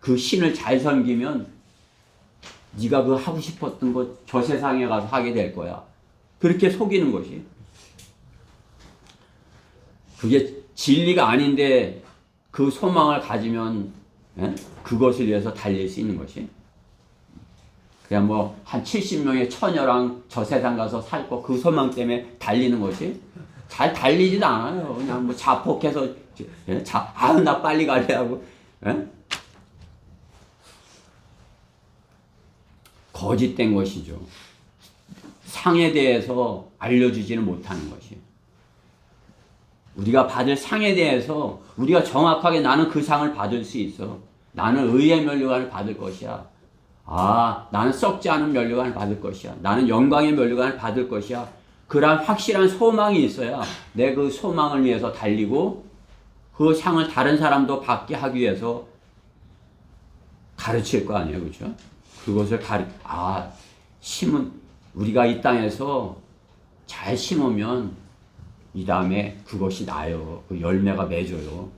그 신을 잘 섬기면 네가 그 하고 싶었던 것 저 세상에 가서 하게 될 거야. 그렇게 속이는 것이. 그게 진리가 아닌데 그 소망을 가지면 그것을 위해서 달릴 수 있는 것이. 그냥 뭐 한 70명의 처녀랑 저 세상 가서 살고 그 소망 때문에 달리는 것이 잘 달리지도 않아요. 그냥 뭐 자폭해서 나 빨리 갈래 하고. 거짓된 것이죠. 상에 대해서 알려주지는 못하는 것이에요. 우리가 받을 상에 대해서 우리가 정확하게 나는 그 상을 받을 수 있어. 나는 의의 면류관을 받을 것이야. 나는 썩지 않은 면류관을 받을 것이야. 나는 영광의 면류관을 받을 것이야. 그러한 확실한 소망이 있어야 내 그 소망을 위해서 달리고 그 상을 다른 사람도 받게 하기 위해서 가르칠 거 아니에요. 그렇죠? 그것을 심은 우리가 이 땅에서 잘 심으면 이 다음에 그것이 나요. 그 열매가 맺어요.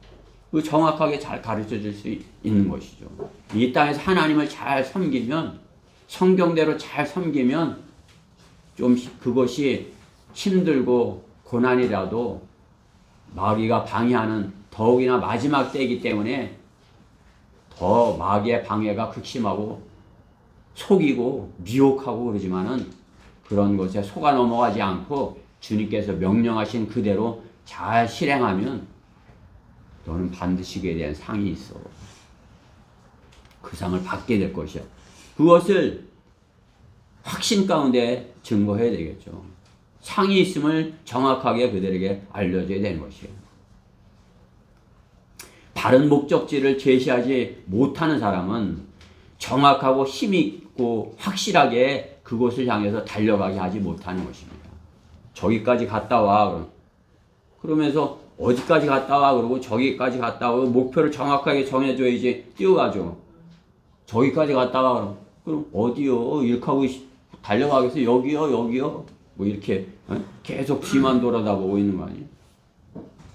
그 정확하게 잘 가르쳐 줄 수 있는 것이죠. 이 땅에서 하나님을 잘 섬기면, 성경대로 잘 섬기면 좀 그것이 힘들고 고난이라도 마귀가 방해하는 더욱이나 마지막 때이기 때문에 더 마귀의 방해가 극심하고 속이고 미혹하고 그러지만은 그런 것에 속아 넘어가지 않고 주님께서 명령하신 그대로 잘 실행하면 너는 반드시 그에 대한 상이 있어. 그 상을 받게 될 것이야. 그것을 확신 가운데 증거해야 되겠죠. 상이 있음을 정확하게 그들에게 알려줘야 되는 것이에요. 바른 목적지를 제시하지 못하는 사람은 정확하고 힘있고 확실하게 그곳을 향해서 달려가게 하지 못하는 것입니다. 저기까지 갔다 와. 그러면서 어디까지 갔다 와. 그러고 저기까지 갔다 와. 목표를 정확하게 정해줘야지 뛰어가죠. 저기까지 갔다 와. 그럼 어디요? 이렇게 하고 달려가겠어. 여기요. 뭐 이렇게 계속 뒤만 돌아다보고 있는 거 아니에요?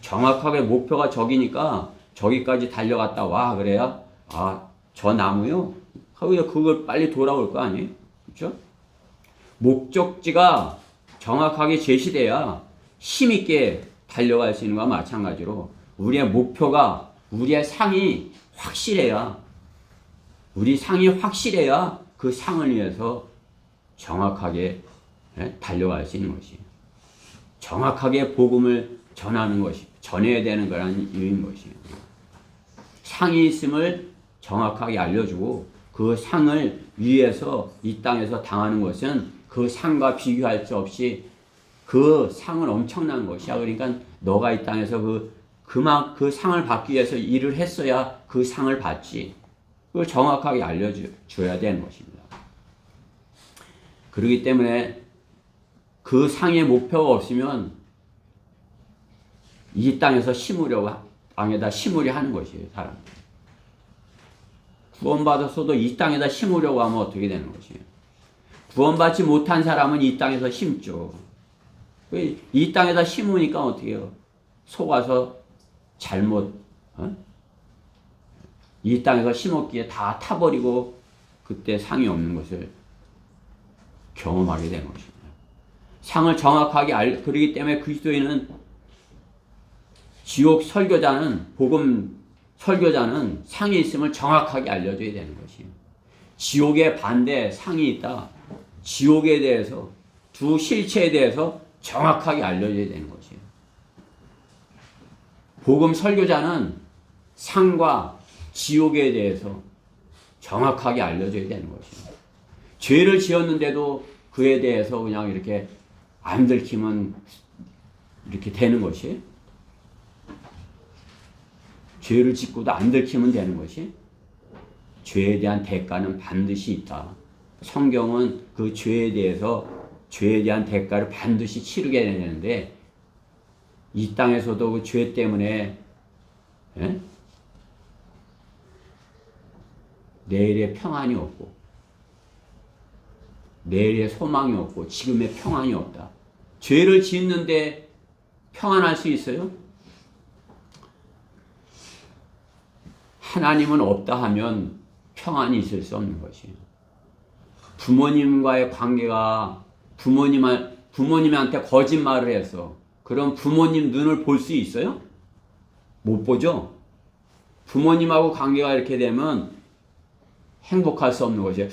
정확하게 목표가 저기니까 저기까지 달려갔다 와. 그래야 저 나무요? 하고 그걸 빨리 돌아올 거 아니에요? 그렇죠? 목적지가 정확하게 제시돼야 힘있게 달려갈 수 있는 것과 마찬가지로 우리의 목표가, 우리의 상이 확실해야, 우리 상이 확실해야 그 상을 위해서 정확하게 달려갈 수 있는 것이에요. 정확하게 복음을 전하는 것이, 전해야 되는 거라는 이유인 것이에요. 상이 있음을 정확하게 알려주고 그 상을 위해서 이 땅에서 당하는 것은 그 상과 비교할 수 없이 그 상은 엄청난 것이야. 그러니까 너가 이 땅에서 그 상을 받기 위해서 일을 했어야 그 상을 받지. 그걸 정확하게 알려줘야 되는 것입니다. 그렇기 때문에 그 상의 목표가 없으면 이 땅에서 땅에다 심으려 하는 것이에요, 사람. 구원받았어도 이 땅에다 심으려고 하면 어떻게 되는 것이에요? 구원받지 못한 사람은 이 땅에서 심죠. 이 땅에다 심으니까 어떻게 해요? 속아서 이 땅에서 심었기에 다 타버리고 그때 상이 없는 것을 경험하게 되는 것입니다. 상을 정확하게 그러기 때문에 그리스도인은 지옥 설교자는, 복음 설교자는 상이 있음을 정확하게 알려줘야 되는 것이에요. 지옥의 반대 상이 있다. 지옥에 대해서, 두 실체에 대해서 정확하게 알려줘야 되는 것이에요. 복음 설교자는 상과 지옥에 대해서 정확하게 알려줘야 되는 것이에요. 죄를 지었는데도 그에 대해서 그냥 이렇게 안 들키면 이렇게 되는 것이에요. 죄를 짓고도 안 들키면 되는 것이, 죄에 대한 대가는 반드시 있다. 성경은 그 죄에 대한 대가를 반드시 치르게 되는데, 이 땅에서도 그 죄 때문에 내일의 평안이 없고, 내일의 소망이 없고, 지금의 평안이 없다. 죄를 짓는데 평안할 수 있어요? 하나님은 없다 하면 평안이 있을 수 없는 것이에요. 부모님과의 관계가, 부모님한테 거짓말을 해서 그럼 부모님 눈을 볼 수 있어요? 못 보죠? 부모님하고 관계가 이렇게 되면 행복할 수 없는 것이에요.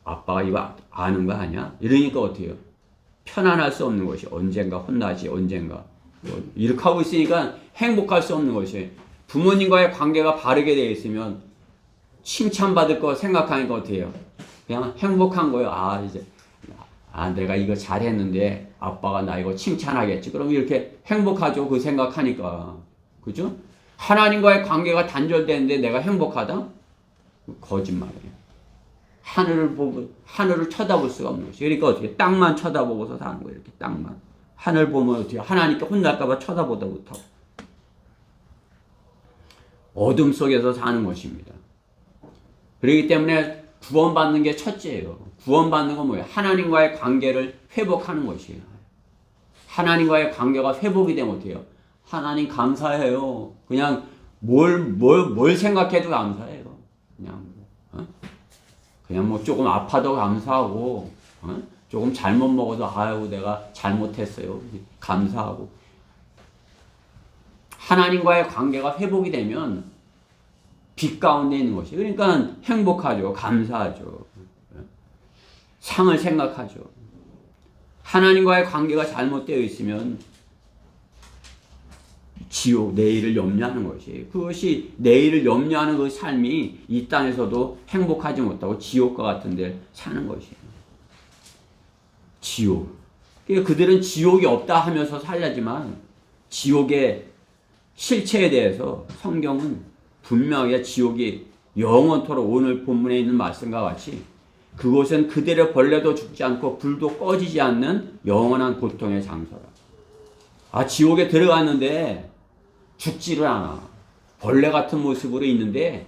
아빠가 이거 아는 거 아니야? 이러니까 어떻게 해요? 편안할 수 없는 것이, 언젠가 혼나지, 언젠가. 이렇게 하고 있으니까 행복할 수 없는 것이에요. 부모님과의 관계가 바르게 되어 있으면 칭찬받을 거 생각하니까 어떻게 해요? 그냥 행복한 거예요. 내가 이거 잘했는데 아빠가 나 이거 칭찬하겠지. 그럼 이렇게 행복하죠. 그 생각하니까. 그죠? 하나님과의 관계가 단절되는데 내가 행복하다? 거짓말이에요. 하늘을 쳐다볼 수가 없는 것이. 그러니까 어떻게 땅만 쳐다보고서 사는 거예요. 이렇게 땅만. 하늘 보면 어떻게 하나님께 혼날까봐 쳐다보다 못하고. 어둠 속에서 사는 것입니다. 그렇기 때문에 구원받는 게 첫째예요. 구원받는 건 뭐예요? 하나님과의 관계를 회복하는 것이에요. 하나님과의 관계가 회복이 되면 어떻게 해요? 하나님 감사해요. 그냥 뭘 생각해도 감사해요. 그냥 뭐 조금 아파도 감사하고, 조금 잘못 먹어도 아유 내가 잘못했어요. 감사하고. 하나님과의 관계가 회복이 되면 빛 가운데 있는 것이. 그러니까 행복하죠. 감사하죠. 상을 생각하죠. 하나님과의 관계가 잘못되어 있으면 지옥, 내일을 염려하는 것이에요. 그것이 내일을 염려하는 그 삶이 이 땅에서도 행복하지 못하고 지옥과 같은 데 사는 것이에요. 지옥. 그러니까 그들은 지옥이 없다 하면서 살려지만 지옥의 실체에 대해서 성경은 분명히 지옥이 영원토록 오늘 본문에 있는 말씀과 같이 그곳은 그들의 벌레도 죽지 않고 불도 꺼지지 않는 영원한 고통의 장소라. 지옥에 들어갔는데 죽지를 않아. 벌레 같은 모습으로 있는데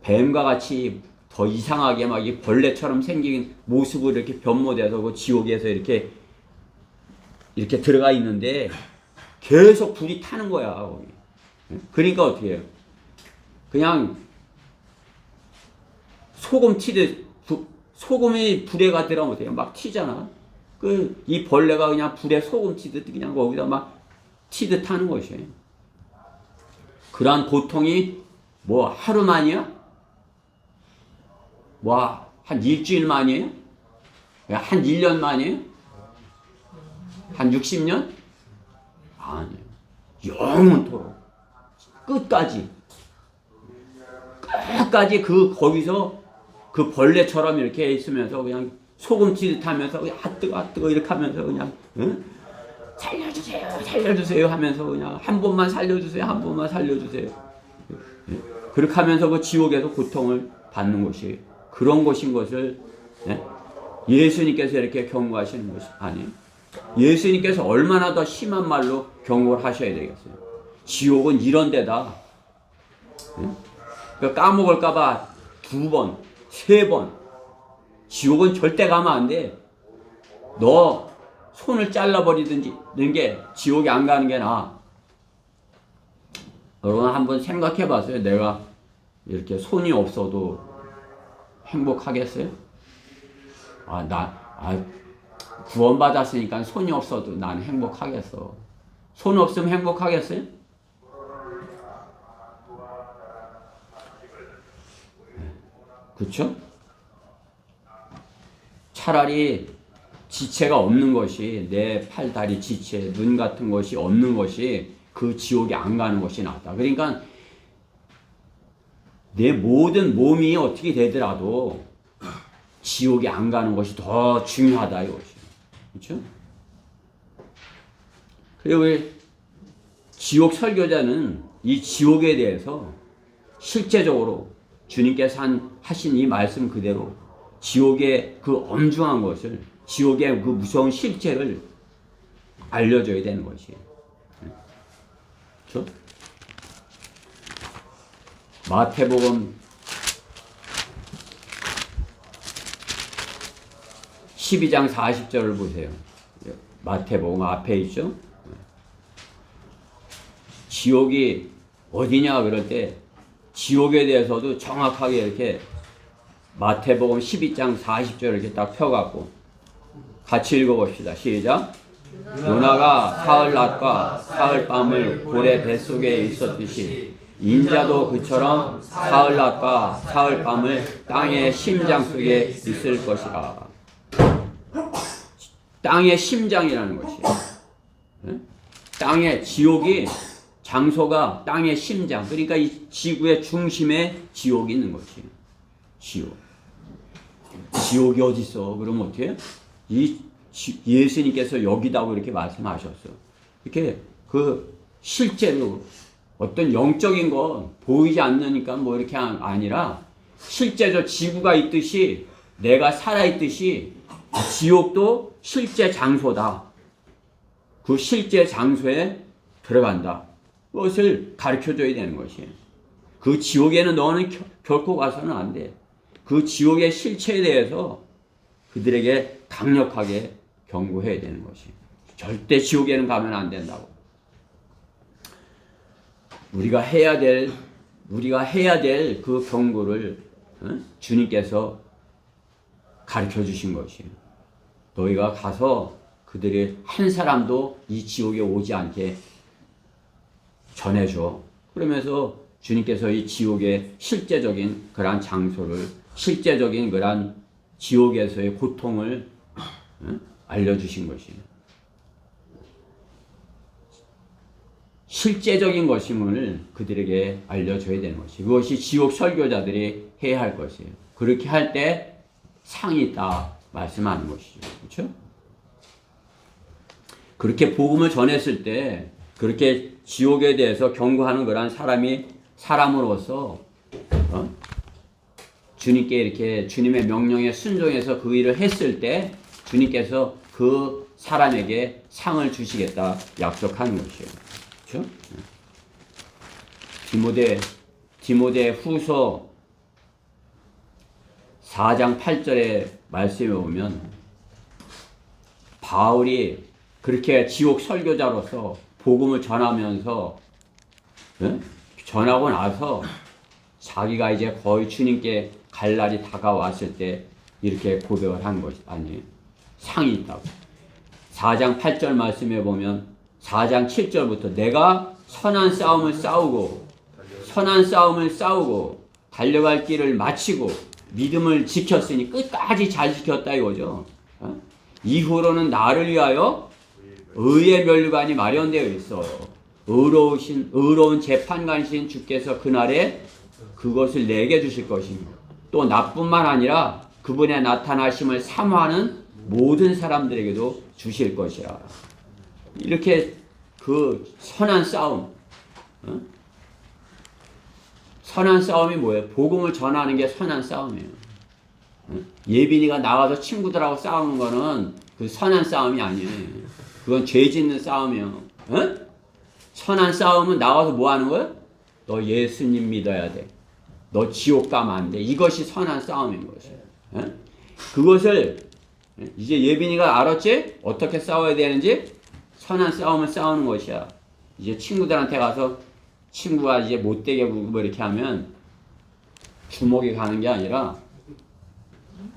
뱀과 같이 더 이상하게 막 이 벌레처럼 생긴 모습으로 이렇게 변모돼서 그 지옥에서 이렇게 들어가 있는데 계속 불이 타는 거야. 거기. 그러니까 어떻게 해요? 그냥 소금 튀듯 소금이 불에가 들어가면 어떻게 해요? 막 튀잖아. 이 벌레가 그냥 불에 소금 튀듯 그냥 거기다 막 튀듯 하는 것이에요. 그러한 고통이 뭐 하루 만이야? 뭐 한 일주일 만이에요? 한 1년 만이에요? 한 60년? 아니에요. 영원토록 끝까지 거기서 그 벌레처럼 이렇게 있으면서 그냥 소금 튀듯 하면서 뜨거 이렇게 하면서 그냥 살려주세요 하면서 그냥 한 번만 살려주세요. 그렇게 하면서 그 지옥에서 고통을 받는 것이 그런 것인 것을 예수님께서 이렇게 경고하시는 것이 아니에요. 예수님께서 얼마나 더 심한 말로 경고를 하셔야 되겠어요. 지옥은 이런 데다. 까먹을까봐 2번, 3번. 지옥은 절대 가면 안 돼. 너 손을 잘라버리든지 는 게 지옥에 안 가는 게 나아. 여러분 한번 생각해 봤어요. 내가 이렇게 손이 없어도 행복하겠어요? 구원받았으니까 손이 없어도 난 행복하겠어. 손 없으면 행복하겠어요? 그렇죠? 차라리 지체가 없는 것이 내 팔, 다리 지체, 눈 같은 것이 없는 것이 그 지옥에 안 가는 것이 낫다. 그러니까 내 모든 몸이 어떻게 되더라도 지옥에 안 가는 것이 더 중요하다 이것이. 그렇죠? 그리고 지옥 설교자는 이 지옥에 대해서 실제적으로 주님께서 하신 이 말씀 그대로 지옥의 그 엄중한 것을, 지옥의 그 무서운 실체를 알려줘야 되는 것이에요. 그렇죠? 마태복음 12장 40절을 보세요. 마태복음 앞에 있죠? 지옥이 어디냐 그럴 때 지옥에 대해서도 정확하게 이렇게 마태복음 12장 40절 이렇게 딱 펴갖고 같이 읽어봅시다. 시작. 요나가 사흘 낮과 사흘 밤을 고래 뱃속에 있었듯이 인자도 그처럼 사흘 낮과 사흘 밤을 땅의 심장 속에 있을 것이라. 땅의 심장이라는 것이에요. 땅의 지옥이 장소가 땅의 심장. 그러니까 이 지구의 중심에 지옥이 있는 것이에요. 지옥이 어디 있어? 그러면 어떻게? 예수님께서 여기다고 이렇게 말씀하셨어. 이렇게 그 실제로 어떤 영적인 거 보이지 않으니까 뭐 이렇게 아니라 실제로 지구가 있듯이 내가 살아있듯이 지옥도 실제 장소다. 그 실제 장소에 들어간다. 그것을 가르쳐줘야 되는 것이에요. 그 지옥에는 너는 결코 가서는 안 돼. 그 지옥의 실체에 대해서 그들에게 강력하게 경고해야 되는 것이에요. 절대 지옥에는 가면 안 된다고. 우리가 해야 될 그 경고를 주님께서 가르쳐 주신 것이에요. 너희가 가서 그들이 한 사람도 이 지옥에 오지 않게 전해줘. 그러면서 주님께서 이 지옥의 실제적인 그러한 장소를, 실제적인 그러한 지옥에서의 고통을 알려주신 것이에요. 실제적인 것임을 그들에게 알려줘야 되는 것이에요. 그것이 지옥 설교자들이 해야 할 것이에요. 그렇게 할 때 상이 있다 말씀하는 것이죠. 그렇죠? 그렇게 복음을 전했을 때 그렇게 지옥에 대해서 경고하는 그런 사람으로서 주님께 이렇게 주님의 명령에 순종해서 그 일을 했을 때 주님께서 그 사람에게 상을 주시겠다 약속하는 것이에요. 그렇죠? 디모데 후서 4장 8절의 말씀에 보면 바울이 그렇게 지옥 설교자로서 복음을 전하면서 전하고 나서 자기가 이제 거의 주님께 갈 날이 다가왔을 때 이렇게 고백을 한 것이 아니에요. 상이 있다고. 4장 8절 말씀에 보면 4장 7절부터 내가 선한 싸움을 싸우고 달려갈 길을 마치고 믿음을 지켰으니 끝까지 잘 지켰다 이거죠. 이후로는 나를 위하여 의의 면류관이 마련되어 있어. 의로운 재판관이신 주께서 그날에 그것을 내게 주실 것입니다. 또 나뿐만 아니라 그분의 나타나심을 사모하는 모든 사람들에게도 주실 것이라. 이렇게 그 선한 싸움, 선한 싸움이 뭐예요? 복음을 전하는 게 선한 싸움이에요. 예빈이가 나가서 친구들하고 싸우는 거는 그 선한 싸움이 아니에요. 그건 죄 짓는 싸움이에요. 선한 싸움은 나와서 뭐 하는 거예요? 너 예수님 믿어야 돼. 너 지옥 가면 안 돼. 이것이 선한 싸움인 것이에요. 그것을 이제 예빈이가 알았지? 어떻게 싸워야 되는지? 선한 싸움을 싸우는 것이야. 이제 친구들한테 가서 친구가 이제 못되게 뭐 이렇게 하면 주먹이 가는 게 아니라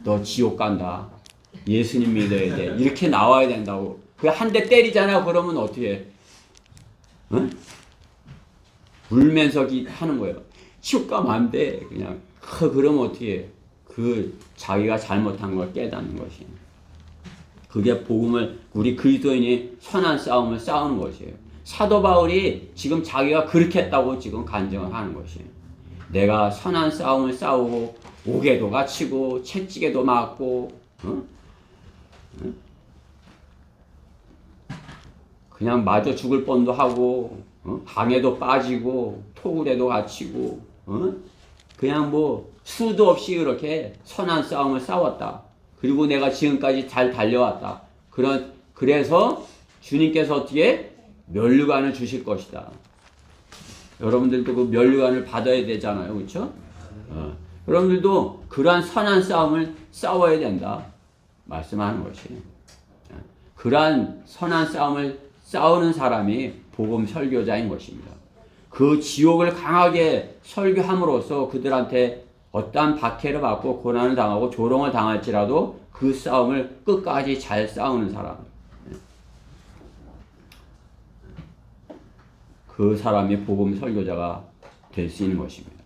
너 지옥 간다. 예수님 믿어야 돼. 이렇게 나와야 된다고. 그 한 대 때리잖아. 그러면 어떻게 해? 울면서 하는 거예요. 지옥 가면 안 돼. 그냥 그러면 어떻게 해? 그 자기가 잘못한 걸 깨닫는 것이. 그게 복음을 우리 그리스도인이 선한 싸움을 싸우는 것이에요. 사도 바울이 지금 자기가 그렇게 했다고 지금 간증을 하는 것이에요. 내가 선한 싸움을 싸우고 옥에도 갇히고 채찍에도 맞고 그냥 맞아 죽을 뻔도 하고 방에도 빠지고 토굴에도 갇히고 그냥 뭐 수도 없이 그렇게 선한 싸움을 싸웠다. 그리고 내가 지금까지 잘 달려왔다. 그래서 주님께서 어떻게 면류관을 주실 것이다. 여러분들도 그 면류관을 받아야 되잖아요. 그렇죠? 여러분들도 그러한 선한 싸움을 싸워야 된다. 말씀하는 것이에요. 그러한 선한 싸움을 싸우는 사람이 복음 설교자인 것입니다. 그 지옥을 강하게 설교함으로써 그들한테 어떠한 박해를 받고 고난을 당하고 조롱을 당할지라도 그 싸움을 끝까지 잘 싸우는 사람. 그 사람이 복음 설교자가 될 수 있는 것입니다.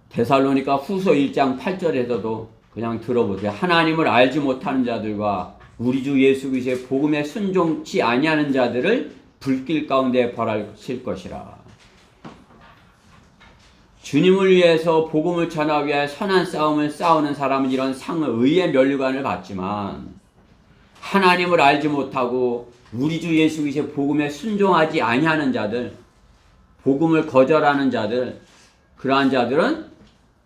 데살로니가 후서 1장 8절에서도 그냥 들어보세요. 하나님을 알지 못하는 자들과 우리 주 예수 그리스도의 복음에 순종치 아니하는 자들을 불길 가운데 벌하실 것이라. 주님을 위해서 복음을 전하기 위해 선한 싸움을 싸우는 사람은 이런 상을 의의 면류관을 받지만 하나님을 알지 못하고 우리 주 예수 그리스도의 복음에 순종하지 아니하는 자들, 복음을 거절하는 자들, 그러한 자들은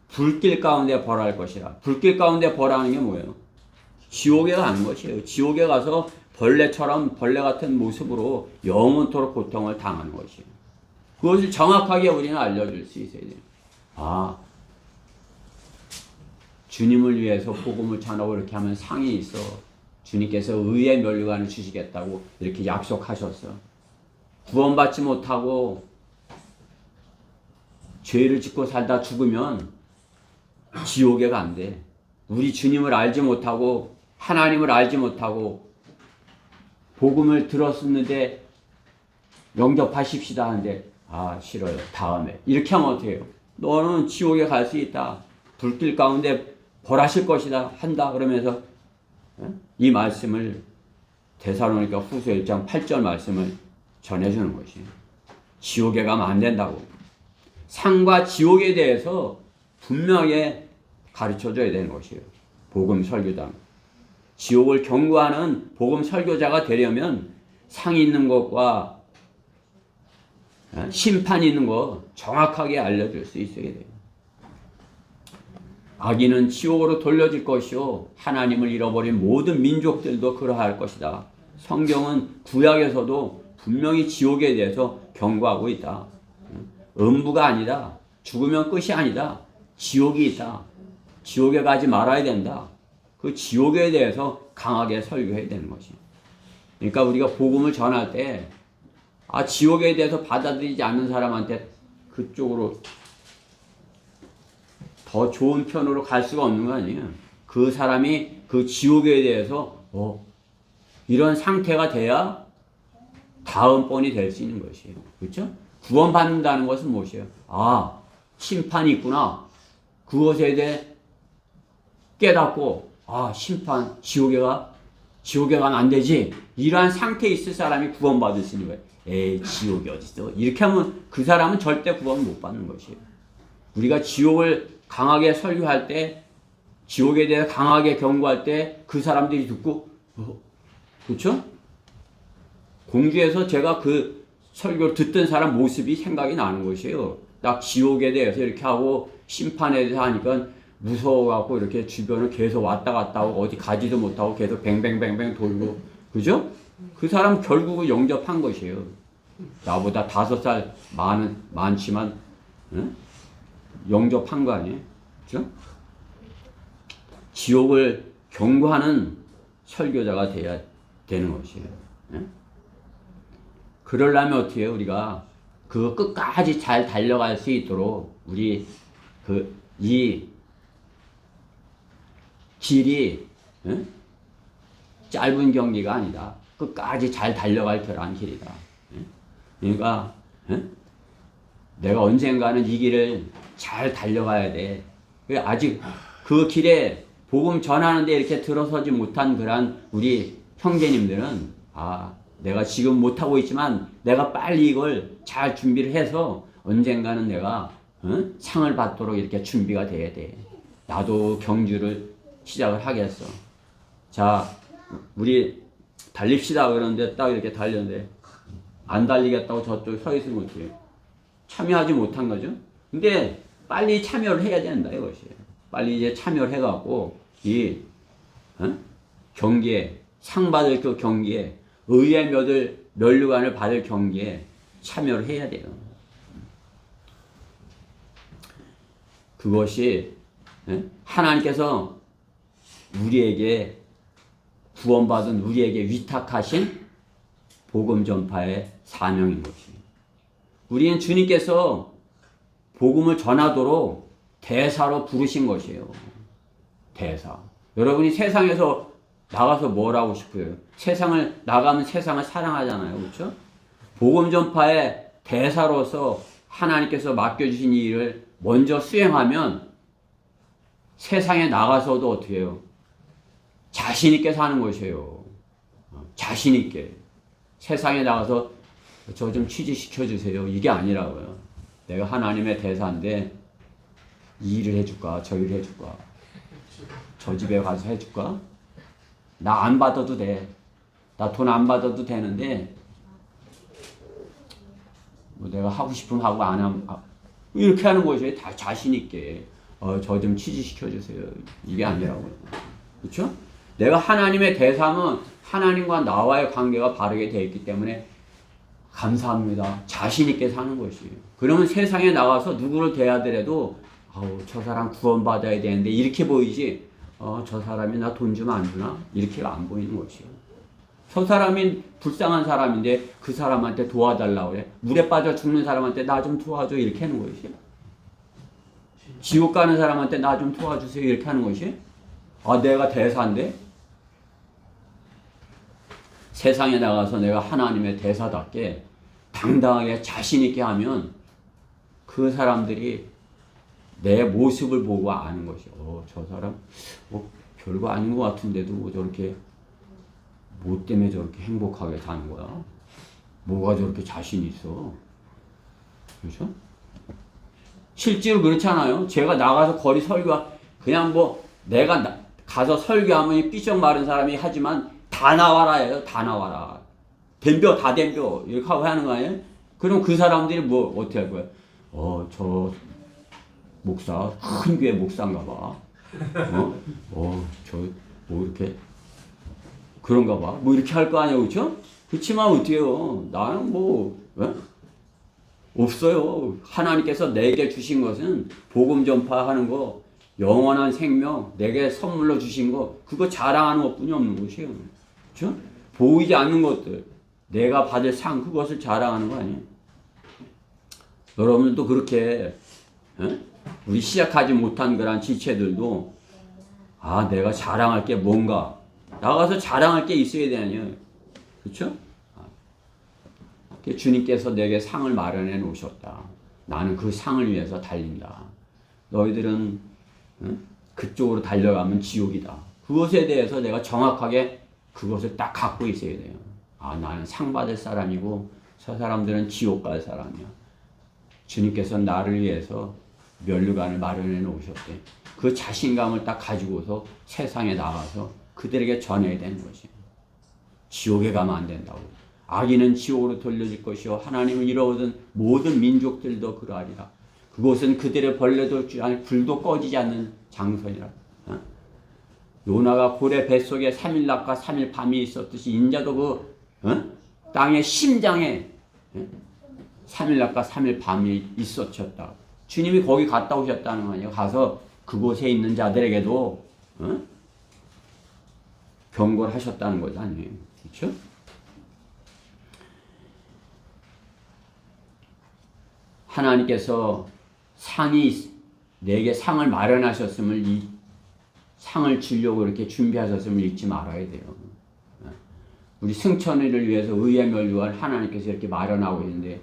불길 가운데 벌할 것이라. 불길 가운데 벌하는 게 뭐예요? 지옥에 가는 것이에요. 지옥에 가서 벌레처럼 벌레 같은 모습으로 영원토록 고통을 당하는 것이에요. 그것을 정확하게 우리는 알려줄 수 있어야 돼요. 아, 주님을 위해서 복음을 전하고 이렇게 하면 상이 있어. 주님께서 의의 면류관을 주시겠다고 이렇게 약속하셨어. 구원받지 못하고 죄를 짓고 살다 죽으면 지옥에 간대. 우리 주님을 알지 못하고 하나님을 알지 못하고 복음을 들었었는데 영접하십시다 하는데 아 싫어요. 다음에 이렇게 하면 어떻게 해요? 너는 지옥에 갈 수 있다. 불길 가운데 벌하실 것이다 한다. 그러면서 이 말씀을 데살로니가 후서 1장 8절 말씀을 전해주는 것이에요. 지옥에 가면 안 된다고. 상과 지옥에 대해서 분명하게 가르쳐줘야 되는 것이에요. 복음 설교자. 지옥을 경고하는 복음 설교자가 되려면 상이 있는 것과 심판이 있는 것 정확하게 알려줄 수 있어야 돼요. 악인은 지옥으로 돌려질 것이요 하나님을 잃어버린 모든 민족들도 그러할 것이다. 성경은 구약에서도 분명히 지옥에 대해서 경고하고 있다. 음부가 아니다. 죽으면 끝이 아니다. 지옥이 있다. 지옥에 가지 말아야 된다. 그 지옥에 대해서 강하게 설교해야 되는 것이에요. 그러니까 우리가 복음을 전할 때 지옥에 대해서 받아들이지 않는 사람한테 그쪽으로 더 좋은 편으로 갈 수가 없는 거 아니에요. 그 사람이 그 지옥에 대해서 이런 상태가 돼야 다음번이 될 수 있는 것이에요. 그렇죠? 구원받는다는 것은 무엇이에요? 심판이 있구나. 그것에 대해 깨닫고 심판, 지옥에 가면 안 되지. 이러한 상태에 있을 사람이 구원받을 수 있는 거예요. 에이, 지옥이 어딨어? 이렇게 하면 그 사람은 절대 구원 못 받는 것이에요. 우리가 지옥을 강하게 설교할 때, 지옥에 대해 강하게 경고할 때 그 사람들이 듣고 그렇죠? 공주에서 제가 그 설교를 듣던 사람 모습이 생각이 나는 것이에요. 딱 지옥에 대해서 이렇게 하고 심판에 대해서 하니까 무서워갖고 이렇게 주변을 계속 왔다 갔다 하고 어디 가지도 못하고 계속 뱅뱅뱅뱅 돌고 그죠? 그 사람 결국은 영접한 것이에요. 나보다 5살 많지만 영접한 거 아니에요? 그죠? 지옥을 경고하는 설교자가 돼야 되는 것이에요. 그러려면 어떻게 해요? 우리가 그 끝까지 잘 달려갈 수 있도록 우리 이 길이 짧은 경기가 아니다. 끝까지 잘 달려갈 그러한 길이다. 그러니까 내가 언젠가는 이 길을 잘 달려가야 돼. 아직 그 길에 복음 전하는데 이렇게 들어서지 못한 그러한 우리 형제님들은 내가 지금 못하고 있지만 내가 빨리 이걸 잘 준비를 해서 언젠가는 내가 상을 받도록 이렇게 준비가 돼야 돼. 나도 경주를 시작을 하겠어. 자, 우리 달립시다 그러는데 딱 이렇게 달렸는데 안 달리겠다고 저쪽에 서 있으면 어떡해요? 참여하지 못한 거죠. 근데 빨리 참여를 해야 된다 이것이. 빨리 이제 참여를 해갖고 이 경기에 상 받을 그 경기에 의의 면류관을 받을 경기에 참여를 해야 돼요. 그것이 하나님께서 우리에게 구원받은 우리에게 위탁하신 복음 전파의 사명인 것입니다. 우리는 주님께서 복음을 전하도록 대사로 부르신 것이에요. 대사. 여러분이 세상에서 나가서 뭘 하고 싶어요? 세상을 나가면 세상을 사랑하잖아요. 그렇죠? 복음 전파의 대사로서 하나님께서 맡겨주신 이 일을 먼저 수행하면 세상에 나가서도 어떻게 해요? 자신 있게 사는 것이에요. 자신 있게. 세상에 나가서 저 좀 취직시켜 주세요. 이게 아니라고요. 내가 하나님의 대사인데 이 일을 해줄까? 저 일을 해줄까? 저 집에 가서 해줄까? 나 안 받아도 돼. 나 돈 안 받아도 되는데 내가 하고 싶으면 하고 안 하면 이렇게 하는 것이 다 자신 있게 저 좀 취직시켜 주세요. 이게 아니라고요. 그렇죠? 내가 하나님의 대상은 하나님과 나와의 관계가 바르게 되어 있기 때문에 감사합니다. 자신 있게 사는 것이에요. 그러면 세상에 나가서 누구를 대하더라도 저 사람 구원받아야 되는데 이렇게 보이지 저 사람이 나 돈 주면 안 주나? 이렇게 안 보이는 것이에요. 저 사람이 불쌍한 사람인데 그 사람한테 도와달라고 그래. 물에 빠져 죽는 사람한테 나 좀 도와줘 이렇게 하는 것이에요. 지옥 가는 사람한테 나 좀 도와주세요 이렇게 하는 것이에요. 내가 대사인데? 세상에 나가서 내가 하나님의 대사답게 당당하게 자신 있게 하면 그 사람들이 내 모습을 보고 아는 것이요. 저 사람 별거 아닌 것 같은데도 저렇게 뭐 때문에 저렇게 행복하게 사는 거야? 뭐가 저렇게 자신 있어? 그렇죠? 실제로 그렇잖아요. 제가 나가서 거리 설교 그냥 내가 가서 설교하면 삐쩍 마른 사람이 하지만 다 나와라 해요. 다 나와라. 덤벼 다 덤벼 이렇게 하고 하는 거 아니에요? 그럼 그 사람들이 어떻게 할 거야? 저 목사 큰 교회 목사인가 봐. 이렇게 그런가 봐. 이렇게 할 거 아니야, 그렇죠? 그렇지만 어때요? 나는 없어요. 하나님께서 내게 주신 것은 복음 전파하는 거, 영원한 생명, 내게 선물로 주신 거, 그거 자랑하는 것뿐이 없는 것이에요. 그렇죠? 보이지 않는 것들, 내가 받을 상, 그것을 자랑하는 거 아니에요? 여러분들도 그렇게 우리 시작하지 못한 그런 지체들도 내가 자랑할 게 뭔가 나가서 자랑할 게 있어야 되냐, 그렇죠? 주님께서 내게 상을 마련해 놓으셨다. 나는 그 상을 위해서 달린다. 너희들은 그쪽으로 달려가면 지옥이다. 그것에 대해서 내가 정확하게 그것을 딱 갖고 있어야 돼요. 나는 상 받을 사람이고 저 사람들은 지옥 갈 사람이야. 주님께서 나를 위해서 면류관을 마련해 놓으셨대. 그 자신감을 딱 가지고서 세상에 나가서 그들에게 전해야 되는 것이에요. 지옥에 가면 안 된다고. 악인은 지옥으로 돌려질 것이요 하나님을 잃어오던 모든 민족들도 그러하리라. 그곳은 그들의 벌레도 아니 불도 꺼지지 않는 장소니라. 요나가 고래 뱃속에 3일 낮과 3일 밤이 있었듯이 인자도 땅의 심장에 3일 낮과 3일 밤이 있었다. 주님이 거기 갔다 오셨다는 거 아니에요. 가서 그곳에 있는 자들에게도 경고를 하셨다는 거지 아니에요. 그렇죠? 하나님께서 내게 상을 마련하셨음을 이 상을 주려고 이렇게 준비하셨음을 잊지 말아야 돼요. 우리 승천이를 위해서 의의 면류관을 하나님께서 이렇게 마련하고 있는데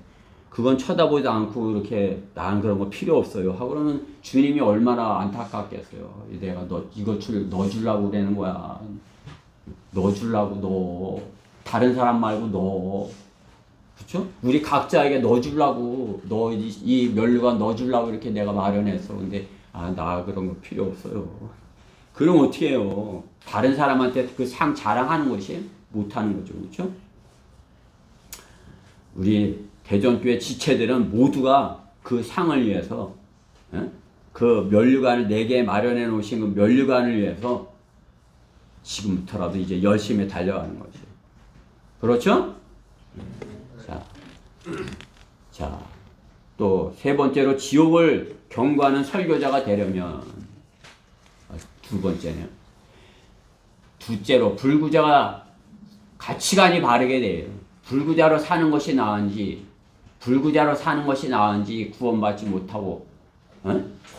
그건 쳐다보지 않고 이렇게 나는 그런 거 필요 없어요 하고 그러면 주님이 얼마나 안타깝겠어요. 내가 이거 넣어주려고 그러는 거야. 넣어주려고 다른 사람 말고 그렇죠? 우리 각자에게 넣어주려고 이 면류관 넣어주려고 이렇게 내가 마련했어. 근데 나 그런 거 필요 없어요. 그럼 어떻게 해요? 다른 사람한테 그 상 자랑하는 것이 못하는 거죠. 그렇죠? 우리 대전교회 지체들은 모두가 그 상을 위해서 그 면류관을 내게 마련해 놓으신 그 면류관을 위해서 지금부터라도 이제 열심히 달려가는 거죠. 그렇죠? 자, 또 세 번째로 지옥을 경고하는 설교자가 되려면 두 번째는 둘째로 불구자가 가치관이 바르게 돼요. 불구자로 사는 것이 나은지 구원받지 못하고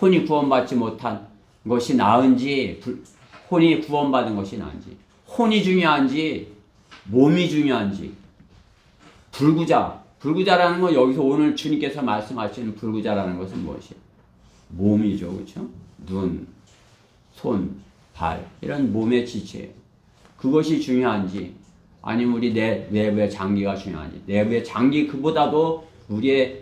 혼이 구원받지 못한 것이 나은지 혼이 구원받은 것이 나은지 혼이 중요한지 몸이 중요한지 불구자라는 건 여기서 오늘 주님께서 말씀하시는 불구자라는 것은 무엇이에요? 몸이죠. 그렇죠? 눈, 손, 발 이런 몸의 지체예요. 그것이 중요한지 아니면 우리 내부의 장기가 중요한지 내부의 장기 그보다도 우리의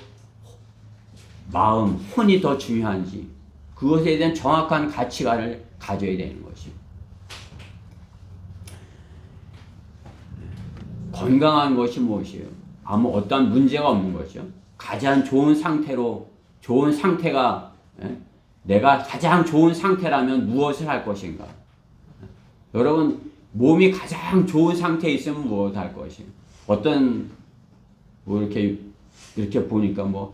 마음, 혼이 더 중요한지 그것에 대한 정확한 가치관을 가져야 되는 것이에요. 건강한 것이 무엇이에요? 어떤 문제가 없는 것이죠. 가장 좋은 상태가 내가 가장 좋은 상태라면 무엇을 할 것인가? 여러분 몸이 가장 좋은 상태에 있으면 무엇을 할 것인가? 어떤 뭐 이렇게 보니까 뭐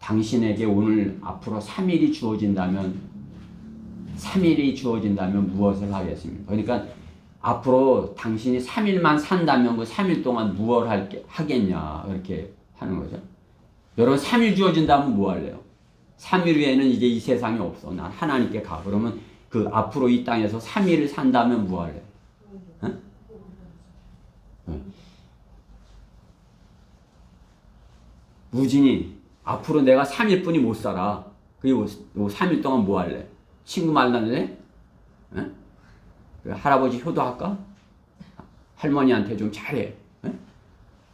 당신에게 오늘 앞으로 3일이 주어진다면 무엇을 하겠습니까? 그러니까 앞으로 당신이 3일만 산다면 그 3일 동안 무엇을 하겠냐 이렇게 하는 거죠. 여러분 3일 주어진다면 뭐 할래요? 3일 후에는 이제 이 세상이 없어. 난 하나님께 가. 그러면 그 앞으로 이 땅에서 3일을 산다면 뭐 할래요? 응? 무진이 앞으로 내가 3일뿐이 못 살아. 그리고 3일 동안 뭐 할래? 친구 만날래? 응? 할아버지 효도할까? 할머니한테 좀 잘해. 응?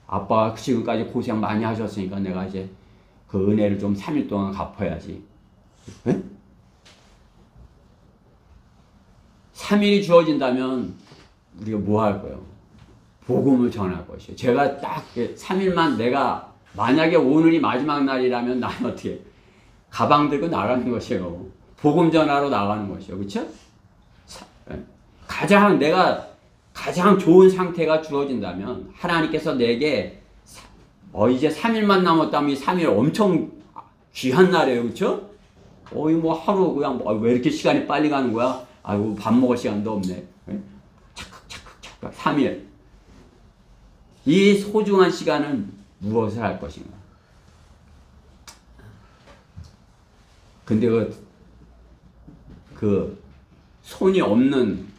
아빠가 지금까지 고생 많이 하셨으니까 내가 이제 그 은혜를 좀 3일 동안 갚아야지. 응? 3일이 주어진다면 우리가 뭐 할 거예요? 복음을 전할 것이에요. 제가 딱 3일만 내가 만약에 오늘이 마지막 날이라면 나는 어떻게 가방 들고 나가는 것이에요. 복음 전하러 나가는 것이에요. 그렇죠? 내가 가장 좋은 상태가 주어진다면 하나님께서 내게 이제 3일만 남았다면 이 3일 엄청 귀한 날이에요. 그렇죠? 뭐 하루 그냥 왜 이렇게 시간이 빨리 가는 거야? 아이고 밥 먹을 시간도 없네. 착각 3일. 이 소중한 시간은 무엇을 할 것인가? 근데 그 손이 없는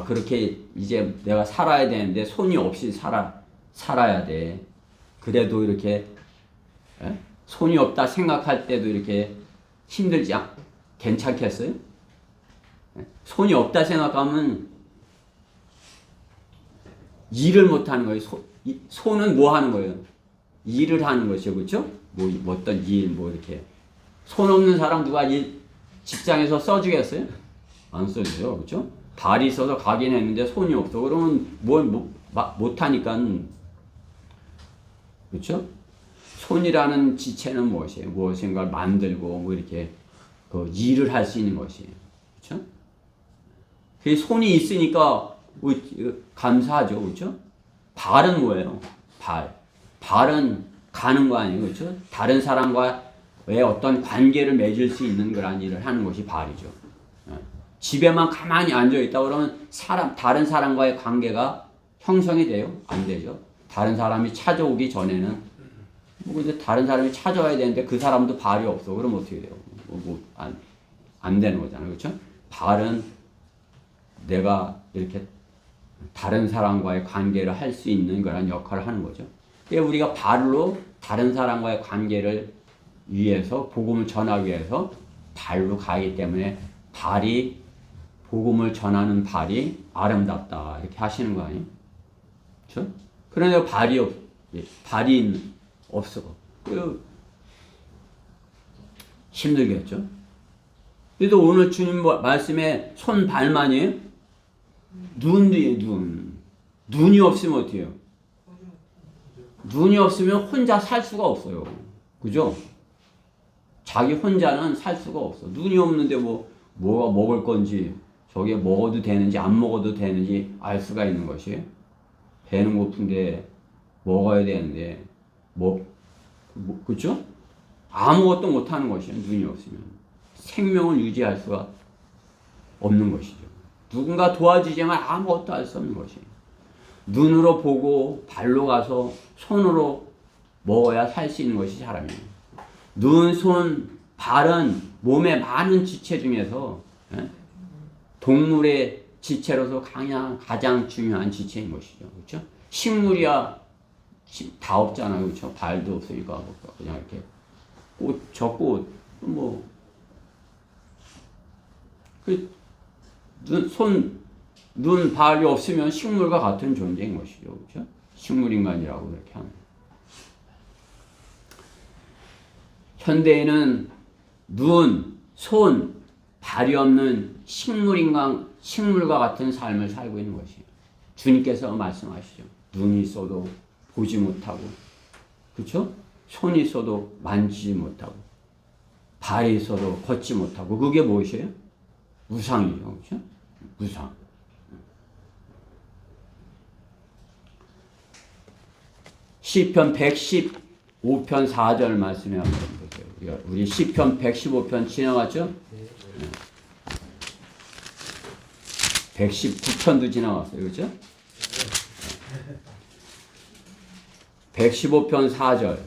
그렇게 이제 내가 살아야 되는데 손이 없이 살아야 돼. 그래도 이렇게 손이 없다 생각할 때도 이렇게 힘들지 괜찮겠어요? 손이 없다 생각하면 일을 못 하는 거예요. 손은 뭐 하는 거예요? 일을 하는 것이죠. 그렇죠? 뭐 어떤 일 이렇게 손 없는 사람 누가 직장에서 써주겠어요? 안 써주죠. 그렇죠? 발이 있어서 가긴 했는데 손이 없어. 그러면 못 하니까. 그렇죠? 손이라는 지체는 무엇이에요? 무엇인가를 만들고 이렇게 그 일을 할 수 있는 것이에요. 그렇죠? 그 손이 있으니까 감사하죠. 그렇죠? 발은 뭐예요? 발은 가는 거 아니에요. 그렇죠? 다른 사람과의 어떤 관계를 맺을 수 있는 그런 일을 하는 것이 발이죠. 집에만 가만히 앉아 있다 그러면 다른 사람과의 관계가 형성이 돼요? 안 되죠. 다른 사람이 찾아오기 전에는 근데 다른 사람이 찾아와야 되는데 그 사람도 발이 없어. 그럼 어떻게 돼요? 안 되는 거잖아요. 그렇죠? 발은 내가 이렇게 다른 사람과의 관계를 할 수 있는 그런 역할을 하는 거죠. 우리가 발로 다른 사람과의 관계를 위해서 복음을 전하기 위해서 발로 가기 때문에 복음을 전하는 발이 아름답다 이렇게 하시는 거 아니에요? 그렇죠? 그런데 발이 없어. 힘들겠죠? 그래도 오늘 주님 말씀에 손 발만이에요? 눈이에요. 눈이 없으면 어떻게 해요? 눈이 없으면 혼자 살 수가 없어요. 그죠? 자기 혼자는 살 수가 없어. 눈이 없는데 뭐가 먹을 건지 저게 먹어도 되는지 안 먹어도 되는지 알 수가 있는 것이에요. 배는 고픈데 먹어야 되는데 그렇죠? 아무것도 못하는 것이에요. 눈이 없으면 생명을 유지할 수가 없는 것이죠. 누군가 도와주지만 아무것도 할 수 없는 것이에요. 눈으로 보고 발로 가서 손으로 먹어야 살 수 있는 것이 사람이에요. 눈, 손, 발은 몸의 많은 지체 중에서 동물의 지체로서 가장 중요한 지체인 것이죠. 그렇죠? 식물이야 다 없잖아요. 그렇죠? 발도 없으니까 그냥 이렇게 눈, 발이 없으면 식물과 같은 존재인 것이죠. 그렇죠? 식물인간이라고 그렇게 하는. 현대에는 눈, 손, 발이 없는 식물과 같은 삶을 살고 있는 것이에요. 주님께서 말씀하시죠. 눈이 있어도 보지 못하고, 그렇죠? 손이 있어도 만지지 못하고 발이 있어도 걷지 못하고 그게 무엇이에요? 우상이죠. 그렇죠? 우상. 시편 115편 4절 말씀에 한번 보세요. 우리 시편 115편 지나갔죠? 119편도 지나갔어요. 그렇죠? 115편 4절.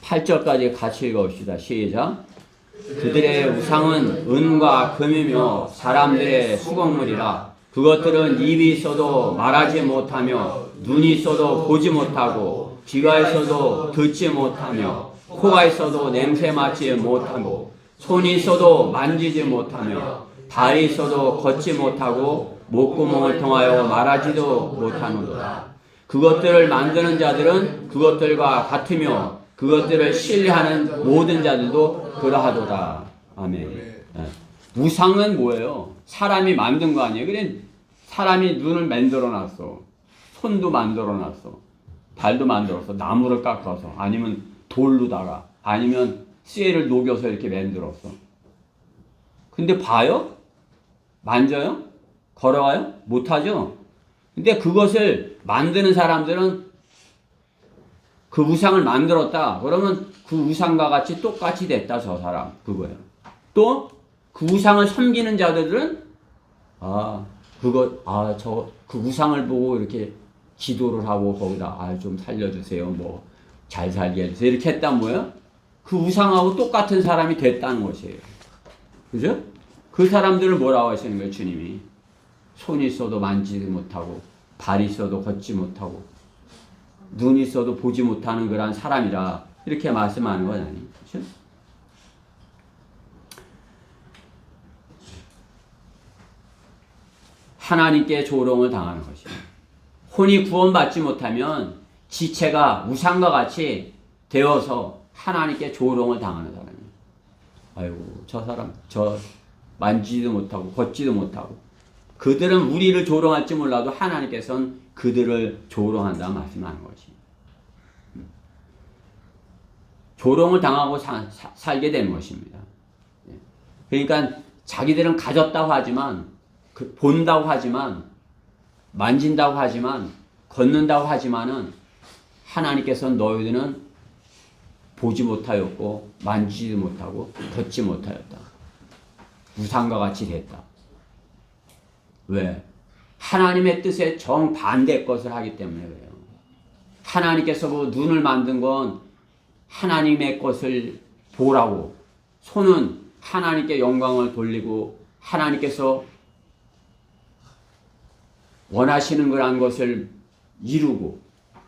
(8절까지) 같이 읽어봅시다. 시작. 그들의 우상은 은과 금이며 사람들의 수공물이라. 그것들은 입이 있어도 말하지 못하며 눈이 있어도 보지 못하고 귀가 있어도 듣지 못하며 코가 있어도 냄새 맡지 못하고 손이 있어도 만지지 못하며 발이 있어도 걷지 못하고 목구멍을 통하여 말하지도 못하노라. 그것들을 만드는 자들은 그것들과 같으며 그것들을 신뢰하는 모든 자들도 그러하도다. 아멘. 네. 우상은 뭐예요? 사람이 만든 거 아니에요? 그래 사람이 눈을 만들어 놨어. 손도 만들어 놨어. 발도 만들었어. 나무를 깎아서 아니면 돌로다가 아니면 쇠를 녹여서 이렇게 만들었어. 근데 봐요? 만져요? 걸어가요? 못하죠? 근데 그것을 만드는 사람들은 그 우상을 만들었다. 그러면 그 우상과 같이 똑같이 됐다. 저 사람. 그거예요. 또 그 우상을 섬기는 자들은 그 우상을 보고 이렇게 기도를 하고 거기다 좀 살려주세요. 뭐 잘 살게 해주세요. 이렇게 했다 뭐예요? 그 우상하고 똑같은 사람이 됐다는 것이에요. 그죠? 그 사람들을 뭐라고 하시는 거예요? 주님이. 손이 있어도 만지지 못하고 발이 있어도 걷지 못하고 눈이 있어도 보지 못하는 그런 사람이라 이렇게 말씀하는 건 아니에요. 그렇죠? 하나님께 조롱을 당하는 것이에요. 혼이 구원받지 못하면 지체가 우상과 같이 되어서 하나님께 조롱을 당하는 사람이에요. 아이고 저 사람 저 만지지도 못하고 걷지도 못하고 그들은 우리를 조롱할지 몰라도 하나님께서는 그들을 조롱한다 말씀하는 것이에요. 조롱을 당하고 살게 되는 것입니다. 그러니까 자기들은 가졌다고 하지만 본다고 하지만 만진다고 하지만 걷는다고 하지만은 하나님께서는 너희들은 보지 못하였고 만지지 못하고 걷지 못하였다. 우상과 같이 됐다. 왜? 하나님의 뜻에 정반대 것을 하기 때문에 그래요. 하나님께서 그 눈을 만든 건 하나님의 것을 보라고, 손은 하나님께 영광을 돌리고 하나님께서 원하시는 그런 것을 이루고,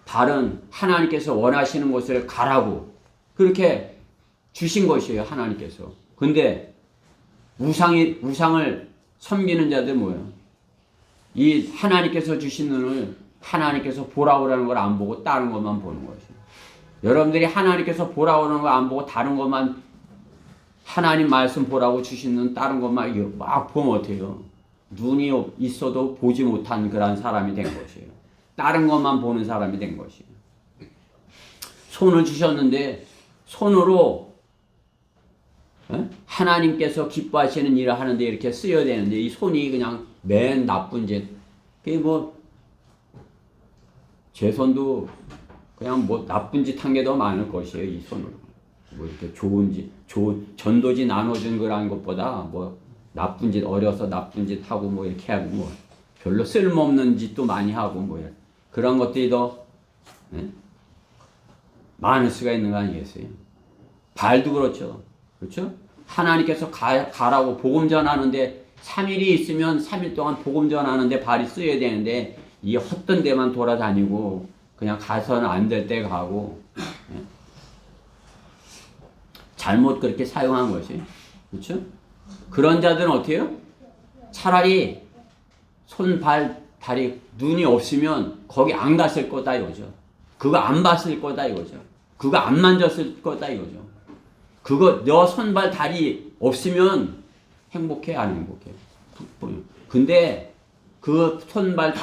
발은 하나님께서 원하시는 것을 가라고 그렇게 주신 것이에요. 하나님께서. 근데 우상을 섬기는 자들 뭐예요? 이 하나님께서 주신 눈을 하나님께서 보라고 하는 걸 안 보고 다른 것만 보는 것이에요. 여러분들이 하나님께서 보라고 하는 걸 안 보고 다른 것만, 하나님 말씀 보라고 주신 눈 다른 것만 막 보면 어때요? 눈이 있어도 보지 못한 그런 사람이 된 것이에요. 다른 것만 보는 사람이 된 것이에요. 손을 주셨는데 손으로 하나님께서 기뻐하시는 일을 하는데 이렇게 쓰여야 되는데 이 손이 그냥 맨 나쁜 짓. 그게 뭐 제 손도 그냥 뭐 나쁜 짓 한 게 더 많을 것이에요. 이 손으로 뭐 이렇게 좋은 짓, 전도지 나눠준 그런 것보다 뭐 나쁜 짓, 어려서 나쁜 짓 하고 뭐 이렇게 하고 뭐 별로 쓸모없는 짓도 많이 하고 뭐 그런 것들이 더 많을 수가 있는 거 아니겠어요? 발도 그렇죠. 그렇죠? 하나님께서 가라고 복음 전하는데 3일이 있으면 3일 동안 복음 전하는데 발이 쓰여야 되는데 이 헛된 데만 돌아다니고 그냥 가서는 안 될 때 가고 잘못 그렇게 사용한 것이. 그렇죠? 그런 자들은 어떻게 해요? 차라리 손, 발, 다리, 눈이 없으면 거기 안 갔을 거다 이거죠. 그거 안 봤을 거다 이거죠. 그거 안 만졌을 거다 이거죠. 그거 너 손, 발, 다리 없으면 행복해 안 행복해? 근데 그 손발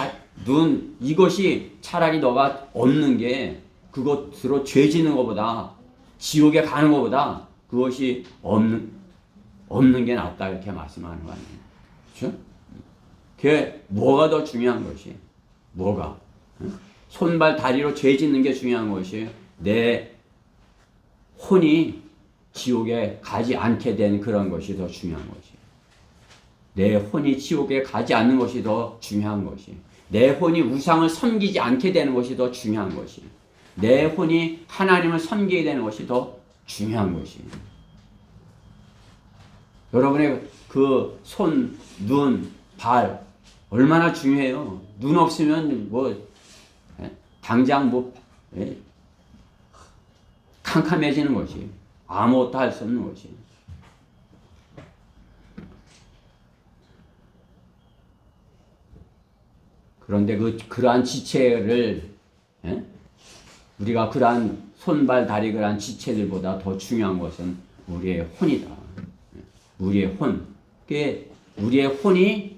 눈 이것이 차라리 너가 얻는 게 그것으로 죄 짓는 것보다 지옥에 가는 것보다 그것이 없는 게 낫다 이렇게 말씀하는 거 아니에요. 그렇죠? 그게 뭐가 더 중요한 것이? 뭐가? 손발 다리로 죄 짓는 게 중요한 것이 내 혼이 지옥에 가지 않게 된 그런 것이 더 중요한 것이. 내 혼이 지옥에 가지 않는 것이 더 중요한 것이. 내 혼이 우상을 섬기지 않게 되는 것이 더 중요한 것이. 내 혼이 하나님을 섬기게 되는 것이 더 중요한 것이. 여러분의 그 손, 눈, 발 얼마나 중요해요. 눈 없으면 당장 캄캄해지는 것이. 아무것도 할 수 없는 것이. 그런데 그러한 지체를 우리가 그러한 손발 다리 그러한 지체들보다 더 중요한 것은 우리의 혼이다. 우리의 혼. 그게 우리의 혼이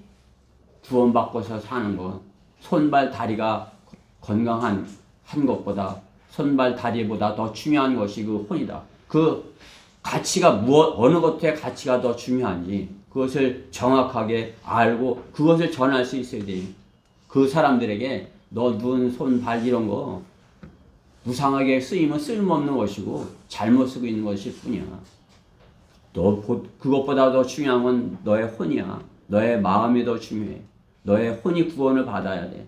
구원받고서 사는 것. 손발 다리가 건강한 것보다 손발 다리보다 더 중요한 것이 그 혼이다. 그 가치가 어느 것의 가치가 더 중요한지 그것을 정확하게 알고 그것을 전할 수 있어야 돼. 그 사람들에게 너 눈, 손, 발 이런 거 무상하게 쓰이면 쓸모없는 것이고 잘못 쓰고 있는 것일 뿐이야. 그것보다 더 중요한 건 너의 혼이야. 너의 마음이 더 중요해. 너의 혼이 구원을 받아야 돼.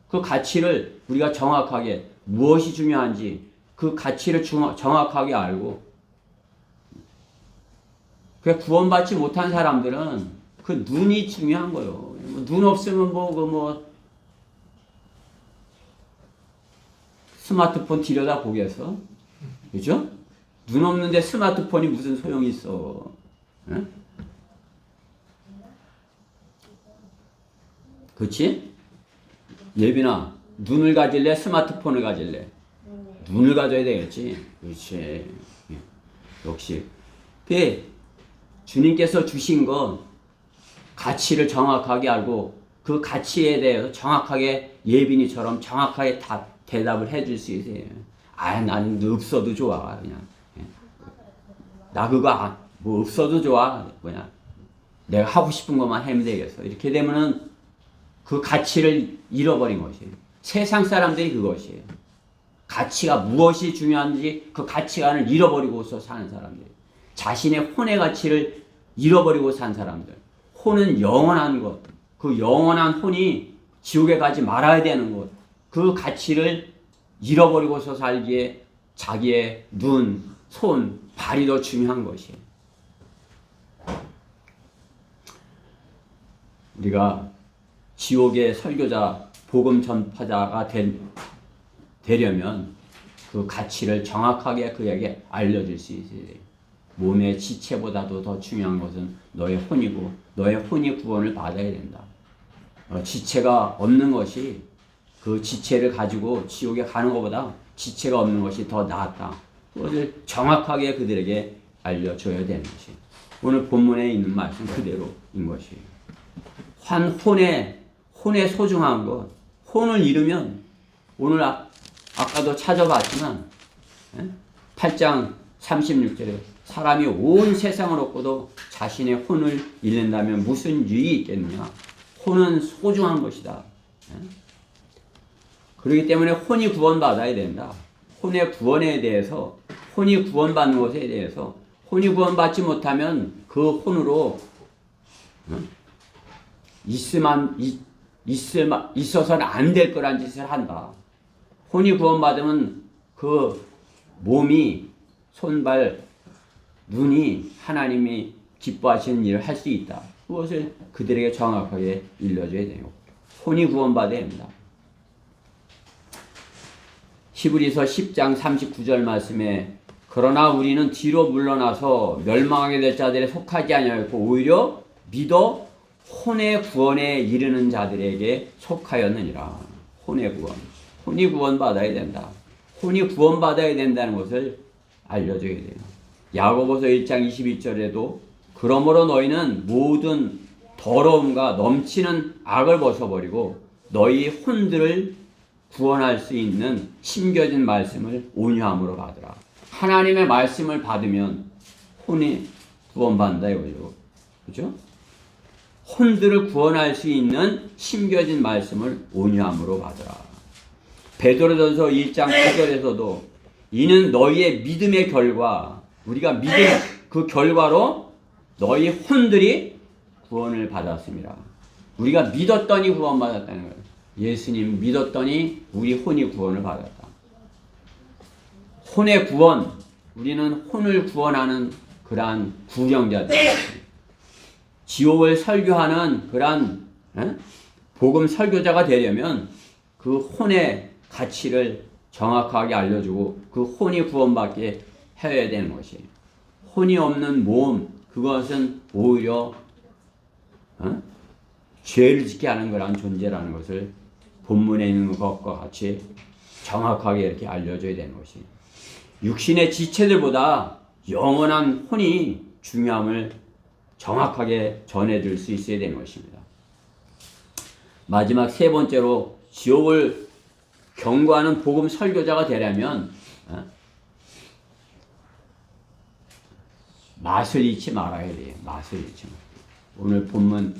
그 가치를 우리가 정확하게 무엇이 중요한지 그 가치를 정확하게 알고 그 구원받지 못한 사람들은 그 눈이 중요한 거예요. 눈 없으면 스마트폰 들여다 보겠어? 그죠? 눈 없는데 스마트폰이 무슨 소용이 있어? 응? 그렇지? 예빈아, 눈을 가질래? 스마트폰을 가질래? 눈을 가져야 되겠지? 그렇지. 역시. 주님께서 주신 건 가치를 정확하게 알고 그 가치에 대해서 정확하게 예빈이처럼 정확하게 대답을 해줄 수 있어요. 난 없어도 좋아. 그냥. 나 그거 없어도 좋아. 내가 하고 싶은 것만 하면 되겠어. 이렇게 되면은 그 가치를 잃어버린 것이에요. 세상 사람들이 그것이에요. 가치가 무엇이 중요한지 그 가치관을 잃어버리고서 사는 사람들. 자신의 혼의 가치를 잃어버리고 산 사람들. 혼은 영원한 것. 그 영원한 혼이 지옥에 가지 말아야 되는 것. 그 가치를 잃어버리고서 살기에 자기의 눈, 손, 발이 더 중요한 것이에요. 우리가 지옥의 설교자, 복음 전파자가 되려면 그 가치를 정확하게 그에게 알려줄 수 있어야 돼요. 몸의 지체보다도 더 중요한 것은 너의 혼이고 너의 혼이 구원을 받아야 된다. 지체가 없는 것이 그 지체를 가지고 지옥에 가는 것보다 지체가 없는 것이 더 낫다. 그것을 정확하게 그들에게 알려줘야 되는 것이 오늘 본문에 있는 말씀 그대로인 것이에요. 혼의 소중한 것, 혼을 잃으면 오늘 아까도 찾아봤지만 8장 36절에 사람이 온 세상을 얻고도 자신의 혼을 잃는다면 무슨 유익이 있겠느냐. 혼은 소중한 것이다. 그렇기 때문에 혼이 구원받아야 된다. 혼의 구원에 대해서 혼이 구원받는 것에 대해서 혼이 구원받지 못하면 그 혼으로 있어서는 안 될 거란 짓을 한다. 혼이 구원받으면 그 몸이 손발 눈이 하나님이 기뻐하시는 일을 할 수 있다. 그것을 그들에게 정확하게 일러줘야 돼요. 혼이 구원받아야 합니다. 히브리서 10장 39절 말씀에 그러나 우리는 뒤로 물러나서 멸망하게 될 자들에 속하지 아니하였고 오히려 믿어 혼의 구원에 이르는 자들에게 속하였느니라. 혼의 구원. 혼이 구원받아야 된다. 혼이 구원받아야 된다는 것을 알려줘야 돼요. 야고보서 1장 22절에도 그러므로 너희는 모든 더러움과 넘치는 악을 벗어버리고 너희 혼들을 구원할 수 있는 심겨진 말씀을 온유함으로 받으라. 하나님의 말씀을 받으면 혼이 구원받는다 이거죠. 그죠? 혼들을 구원할 수 있는 심겨진 말씀을 온유함으로 받으라. 베드로전서 1장 9절에서도 이는 너희의 믿음의 결과, 우리가 믿음 그 결과로 너희 혼들이 구원을 받았습니다. 우리가 믿었더니 구원받았다는 거예요. 예수님 믿었더니 우리 혼이 구원을 받았다. 혼의 구원, 우리는 혼을 구원하는 그러한 구경자들, 지옥을 설교하는 그러한 복음 설교자가 되려면 그 혼의 가치를 정확하게 알려주고 그 혼이 구원받게 해야 되는 것이에요. 혼이 없는 몸, 그것은 오히려 죄를 짓게 하는 그런 존재라는 것을 본문에 있는 것과 같이 정확하게 이렇게 알려줘야 되는 것이에요. 육신의 지체들보다 영원한 혼이 중요함을 정확하게 전해줄 수 있어야 되는 것입니다. 마지막 세 번째로 지옥을 경고하는 복음 설교자가 되려면 맛을 잃지 말아야 돼요. 맛을 잃지 말아야 돼요. 오늘 본문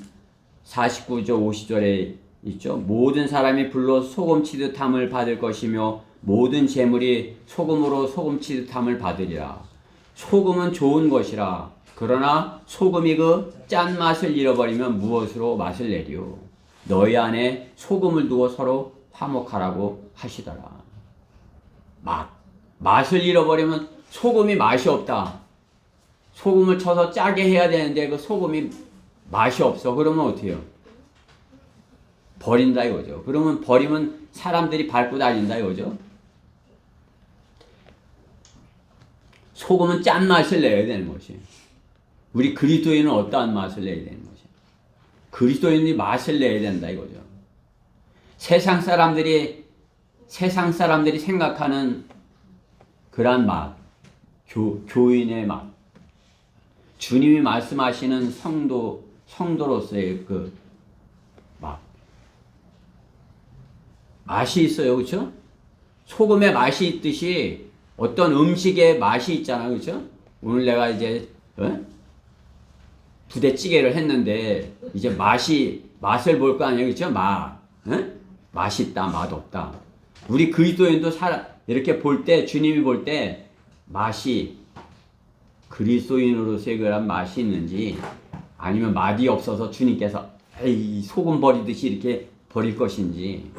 49절 50절에 있죠. 모든 사람이 불로 소금치듯 함을 받을 것이며 모든 재물이 소금으로 소금치듯 함을 받으리라. 소금은 좋은 것이라. 그러나 소금이 그 짠맛을 잃어버리면 무엇으로 맛을 내리요. 너희 안에 소금을 두고 서로 화목하라고 하시더라. 맛을 잃어버리면 소금이 맛이 없다. 소금을 쳐서 짜게 해야 되는데 그 소금이 맛이 없어. 그러면 어떻게 해요? 버린다 이거죠. 그러면 버리면 사람들이 밟고 다닌다 이거죠. 소금은 짠맛을 내야 되는 것이에요. 우리 그리스도인은 어떠한 맛을 내야 되는 것이에요. 그리스도인이 맛을 내야 된다 이거죠. 세상 사람들이 생각하는 그러한 맛, 교인의 맛, 주님이 말씀하시는 성도로서의 그 맛이 있어요. 그렇죠? 소금의 맛이 있듯이 어떤 음식의 맛이 있잖아요. 그렇죠? 오늘 내가 이제 부대찌개를 했는데 이제 맛을 볼 거 아니에요. 그렇죠? 맛있다, 맛없다. 우리 그리스도인도 이렇게 볼 때, 주님이 볼 때 맛이 그리스도인으로서의 그런 맛이 있는지 아니면 맛이 없어서 주님께서 소금 버리듯이 이렇게 버릴 것인지,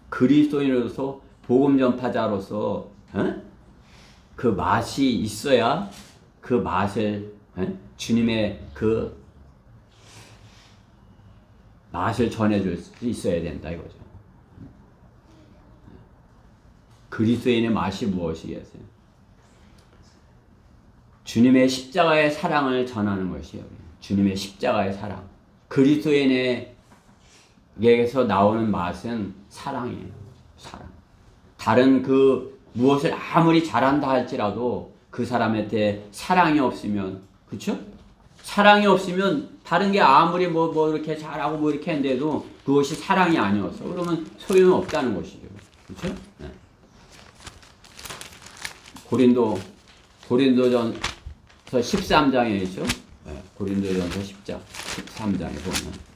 그리스도인으로서 복음 전파자로서 그 맛이 있어야 그 맛을 주님의 그 맛을 전해줄 수 있어야 된다 이거죠. 그리스도인의 맛이 무엇이겠어요? 주님의 십자가의 사랑을 전하는 것이에요. 주님의 십자가의 사랑. 그리스도인에게서 나오는 맛은 사랑이에요. 사랑. 다른 그 무엇을 아무리 잘한다 할지라도 그 사람한테 사랑이 없으면, 그렇죠? 사랑이 없으면 다른 게 아무리 뭐 이렇게 잘하고 뭐 이렇게 했는데도 그것이 사랑이 아니었어. 그러면 소용이 없다는 것이죠. 그렇죠? 네. 고린도전서 13장에 있죠. 네. 고린도전서 13장에 보면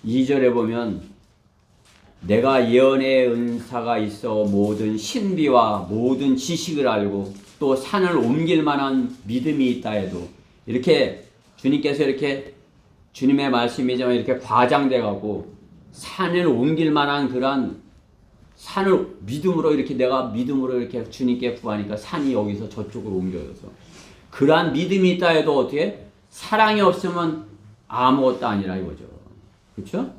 2절에 보면 내가 예언의 은사가 있어 모든 신비와 모든 지식을 알고 또 산을 옮길 만한 믿음이 있다 해도, 이렇게 주님께서 이렇게 주님의 말씀이 좀 이렇게 과장돼 가고 산을 옮길 만한 그런 산을 믿음으로 이렇게 내가 믿음으로 이렇게 주님께 구하니까 산이 여기서 저쪽으로 옮겨져서, 그러한 믿음이 있다 해도 어떻게 사랑이 없으면 아무것도 아니라 이거죠. 그렇죠?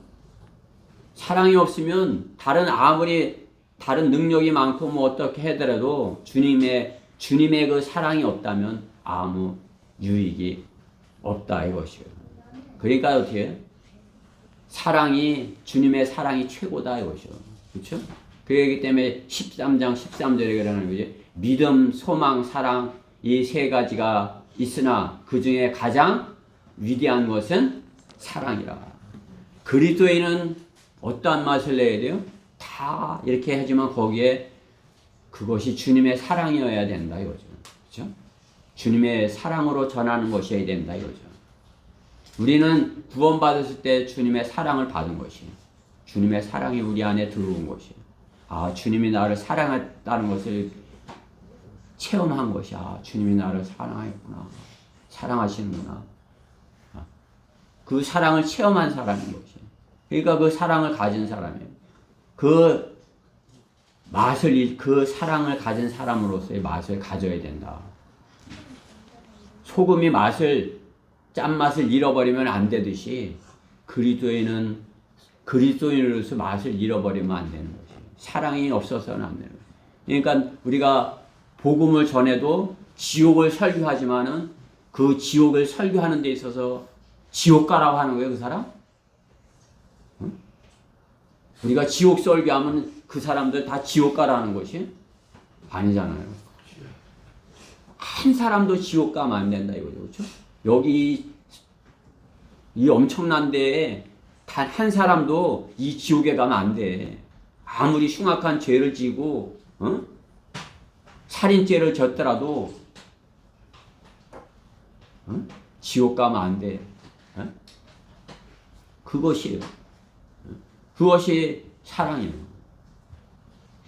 사랑이 없으면 아무리 다른 능력이 많고 뭐 어떻게 하더라도 주님의 그 사랑이 없다면 아무 유익이 없다 이것이에요. 그러니까 어떻게 해요? 사랑이 주님의 사랑이 최고다 이거죠. 그렇죠? 그렇기 때문에 13장 13절에 그러는 거지. 믿음, 소망, 사랑 이 세 가지가 있으나 그 중에 가장 위대한 것은 사랑이라. 그리스도인은 어떠한 맛을 내야 돼요? 다 이렇게 하지만 거기에 그것이 주님의 사랑이어야 된다 이거죠. 그렇죠? 주님의 사랑으로 전하는 것이어야 된다 이거죠. 우리는 구원받았을 때 주님의 사랑을 받은 것이에요. 주님의 사랑이 우리 안에 들어온 것이에요. 아, 주님이 나를 사랑했다는 것을 체험한 것이야. 아, 주님이 나를 사랑했구나. 사랑하시는구나. 그 사랑을 체험한 사람인 것이에요. 그러니까 그 사랑을 가진 사람이에요. 그 맛을, 그 사랑을 가진 사람으로서의 맛을 가져야 된다. 소금이 짠맛을 잃어버리면 안 되듯이 그리스도인으로서 맛을 잃어버리면 안 되는 것이에요. 사랑이 없어서는 안 되는 거예요. 그러니까 우리가 복음을 전해도 지옥을 설교하지만은 그 지옥을 설교하는 데 있어서 지옥가라고 하는 거예요, 그 사람? 응? 우리가 지옥 설교하면 그 사람들 다 지옥가라는 것이 아니잖아요. 한 사람도 지옥 가면 안 된다 이거죠. 그렇죠? 여기 이 엄청난 데에 단 한 사람도 이 지옥에 가면 안 돼. 아무리 흉악한 죄를 지고 살인죄를 졌더라도 지옥 가면 안 돼. 그것이에요. 그것이 사랑이에요.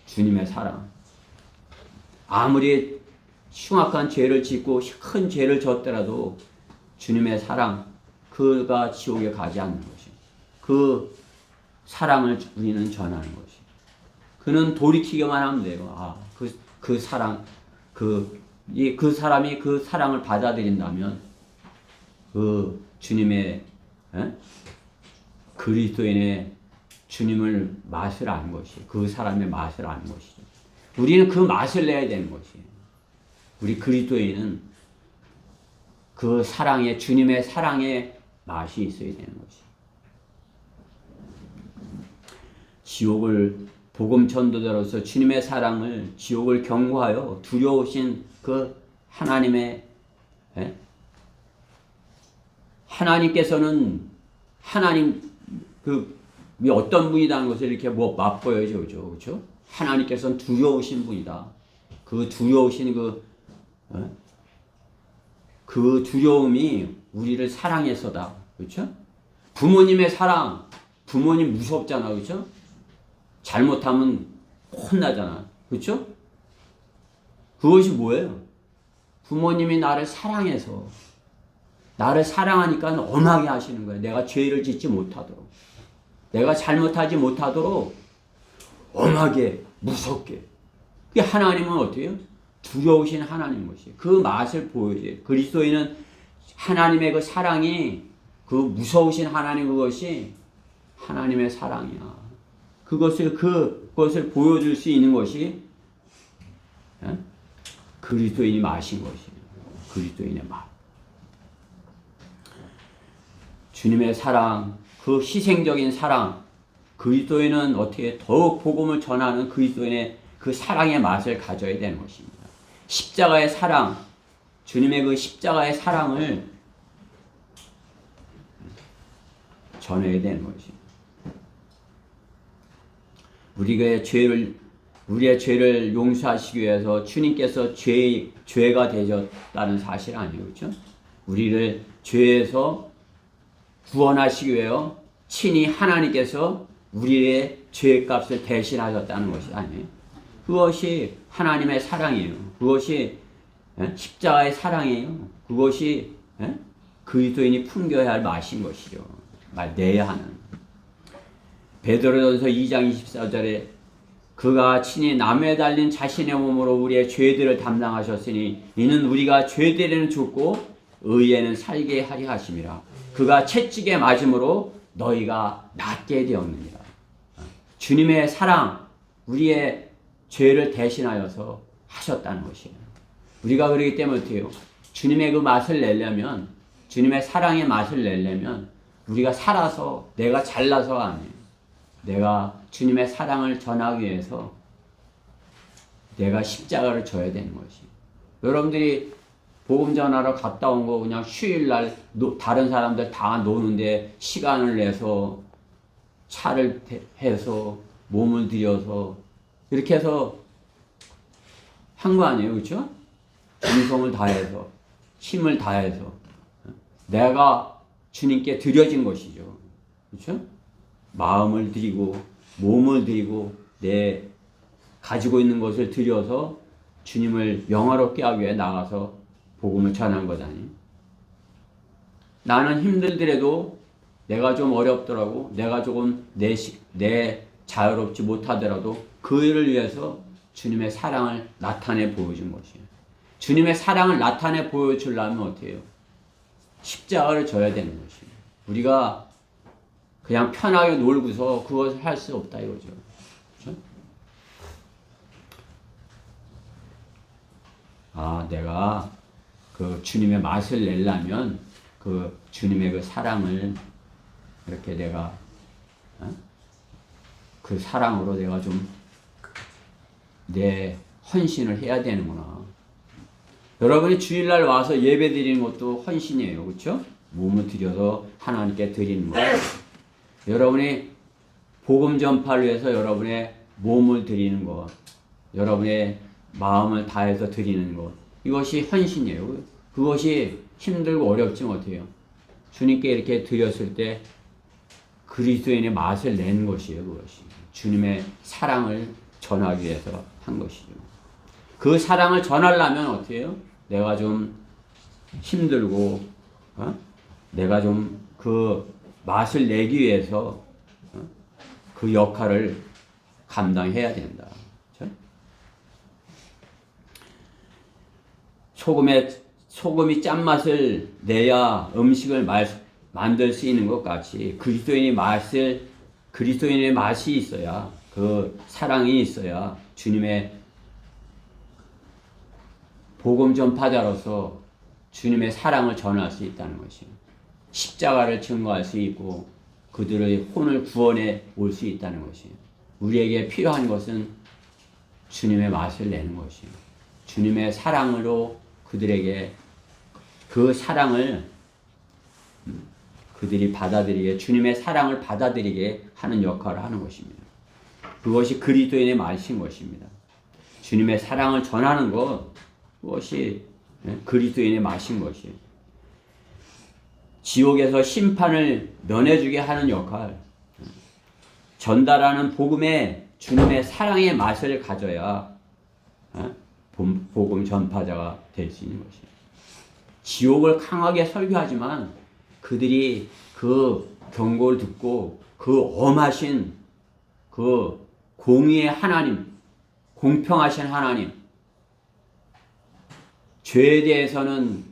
주님의 사랑. 아무리 흉악한 죄를 짓고 큰 죄를 졌더라도 주님의 사랑, 그가 지옥에 가지 않는 것이. 그 사랑을 우리는 전하는 것이. 그는 돌이키기만 하면 돼요. 아, 그 사랑, 그 사람이 그 사랑을 받아들인다면 그 주님의 그리스도인의 주님을 맛을 아는 것이, 그 사람의 맛을 아는 것이죠. 우리는 그 맛을 내야 되는 것이에요. 우리 그리스도인은 그 사랑의, 주님의 사랑의 맛이 있어야 되는 것이. 복음 전도자로서 주님의 사랑을, 지옥을 경고하여 두려우신 그 하나님의, 하나님께서는 어떤 분이라는 것을 이렇게 맛보여줘, 그렇죠? 하나님께서는 두려우신 분이다. 그 두려우신 그 두려움이 우리를 사랑해서다. 그렇죠? 부모님의 사랑, 부모님 무섭잖아. 그렇죠? 잘못하면 혼나잖아. 그렇죠? 그것이 뭐예요? 부모님이 나를 사랑해서, 나를 사랑하니까 엄하게 하시는 거예요. 내가 죄를 짓지 못하도록, 내가 잘못하지 못하도록 엄하게, 무섭게. 하나님은 어떻게 해요? 두려우신 하나님 것이. 그 맛을 보여줘요. 그리스도인은 하나님의 그 사랑이, 그 무서우신 하나님 그것이 하나님의 사랑이야. 그것을 보여줄 수 있는 것이 그리스도인이 마신 것이에요. 그리스도인의 맛. 주님의 사랑, 그 희생적인 사랑, 그리스도인은 어떻게 더욱 복음을 전하는 그리스도인의 그 사랑의 맛을 가져야 되는 것입니다. 십자가의 사랑, 주님의 그 십자가의 사랑을 전해야 되는 것입니다. 우리의 죄를 용서하시기 위해서 주님께서 죄가 되셨다는 사실 아니에요. 그렇죠? 우리를 죄에서 구원하시기 위해서 친히 하나님께서 우리의 죄값을 대신하셨다는 것이 아니에요. 그것이 하나님의 사랑이에요. 그것이 십자가의 사랑이에요. 그것이 그리스도인이 품겨야 할 맛인 것이죠. 내야 하는. 베드로전서 2장 24절에 그가 친히 나무에 달린 자신의 몸으로 우리의 죄들을 담당하셨으니 이는 우리가 죄들에는 죽고 의에는 살게 하리 하심이라. 그가 채찍에 맞음으로 너희가 낫게 되었느니라. 주님의 사랑, 우리의 죄를 대신하여서 하셨다는 것이에요. 우리가 그러기 때문에 어때요? 주님의 그 맛을 내려면, 주님의 사랑의 맛을 내려면 우리가 살아서 내가 잘나서가 아니에요. 내가 주님의 사랑을 전하기 위해서 내가 십자가를 져야 되는 것이. 여러분들이 복음 전하러 갔다 온 거 그냥 휴일날 다른 사람들 다 노는데 시간을 내서 차를 해서 몸을 들여서 이렇게 해서 한 거 아니에요, 그렇죠? 정성을 다해서 힘을 다해서 내가 주님께 드려진 것이죠, 그렇죠? 마음을 드리고 몸을 드리고 내 가지고 있는 것을 드려서 주님을 영화롭게 하기 위해 나가서 복음을 전한 거다니. 나는 힘들더라도 내가 좀 어렵더라고 내가 조금 내 자유롭지 못하더라도 그 일을 위해서 주님의 사랑을 나타내 보여준 것이에요. 주님의 사랑을 나타내 보여주려면 어떻게 해요? 십자가를 져야 되는 것이에요. 우리가 그냥 편하게 놀고서 그것을 할 수 없다 이거죠. 그렇죠? 아, 내가 그 주님의 맛을 내려면 그 주님의 그 사랑을 이렇게 내가 그 사랑으로 내가 좀 내 헌신을 해야 되는구나. 여러분이 주일날 와서 예배 드리는 것도 헌신이에요. 그렇죠? 몸을 들여서 하나님께 드리는 거예요. 여러분이 복음 전파를 위해서 여러분의 몸을 드리는 것, 여러분의 마음을 다해서 드리는 것, 이것이 헌신이에요. 그것이 힘들고 어렵지는 어때요? 주님께 이렇게 드렸을 때 그리스도인의 맛을 낸 것이에요. 그것이 주님의 사랑을 전하기 위해서 한 것이죠. 그 사랑을 전하려면 어떻게 해요? 내가 좀 힘들고 내가 좀 그 맛을 내기 위해서 그 역할을 감당해야 된다. 그렇죠? 소금이 짠맛을 내야 음식을 만들 수 있는 것 같이 그리스도인의 맛이 있어야 그 사랑이 있어야 주님의 복음 전파자로서 주님의 사랑을 전할 수 있다는 것이에요. 십자가를 증거할 수 있고 그들의 혼을 구원해 올 수 있다는 것이에요. 우리에게 필요한 것은 주님의 맛을 내는 것이에요. 주님의 사랑으로 그들에게 그 사랑을 그들이 받아들이게 주님의 사랑을 받아들이게 하는 역할을 하는 것입니다. 그것이 그리스도인의 맛인 것입니다. 주님의 사랑을 전하는 것 그것이 그리스도인의 맛인 것이에요. 지옥에서 심판을 면해주게 하는 역할, 전달하는 복음에 주님의 사랑의 맛을 가져야 복음 전파자가 될 수 있는 것이에요. 지옥을 강하게 설교하지만 그들이 그 경고를 듣고 그 엄하신 그 공의의 하나님, 공평하신 하나님, 죄에 대해서는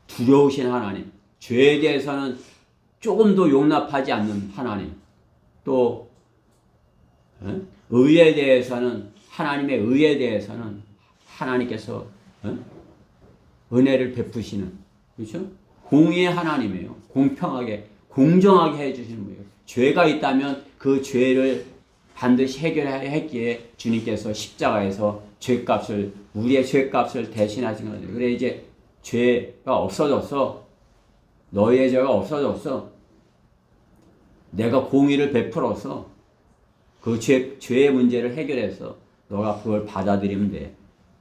두려우신 하나님, 죄에 대해서는 조금도 용납하지 않는 하나님, 또 의에 대해서는 하나님의 의에 대해서는 하나님께서 은혜를 베푸시는, 그렇죠? 공의의 하나님이에요. 공평하게 공정하게 해주시는 거예요. 죄가 있다면 그 죄를 반드시 해결해야 했기에 주님께서 십자가에서 죄값을 우리의 죄값을 대신하신 거예요. 그래 이제 죄가 없어졌어. 너희의 죄가 없어졌어. 내가 공의를 베풀어서 그 죄의 문제를 해결해서 너가 그걸 받아들이면 돼.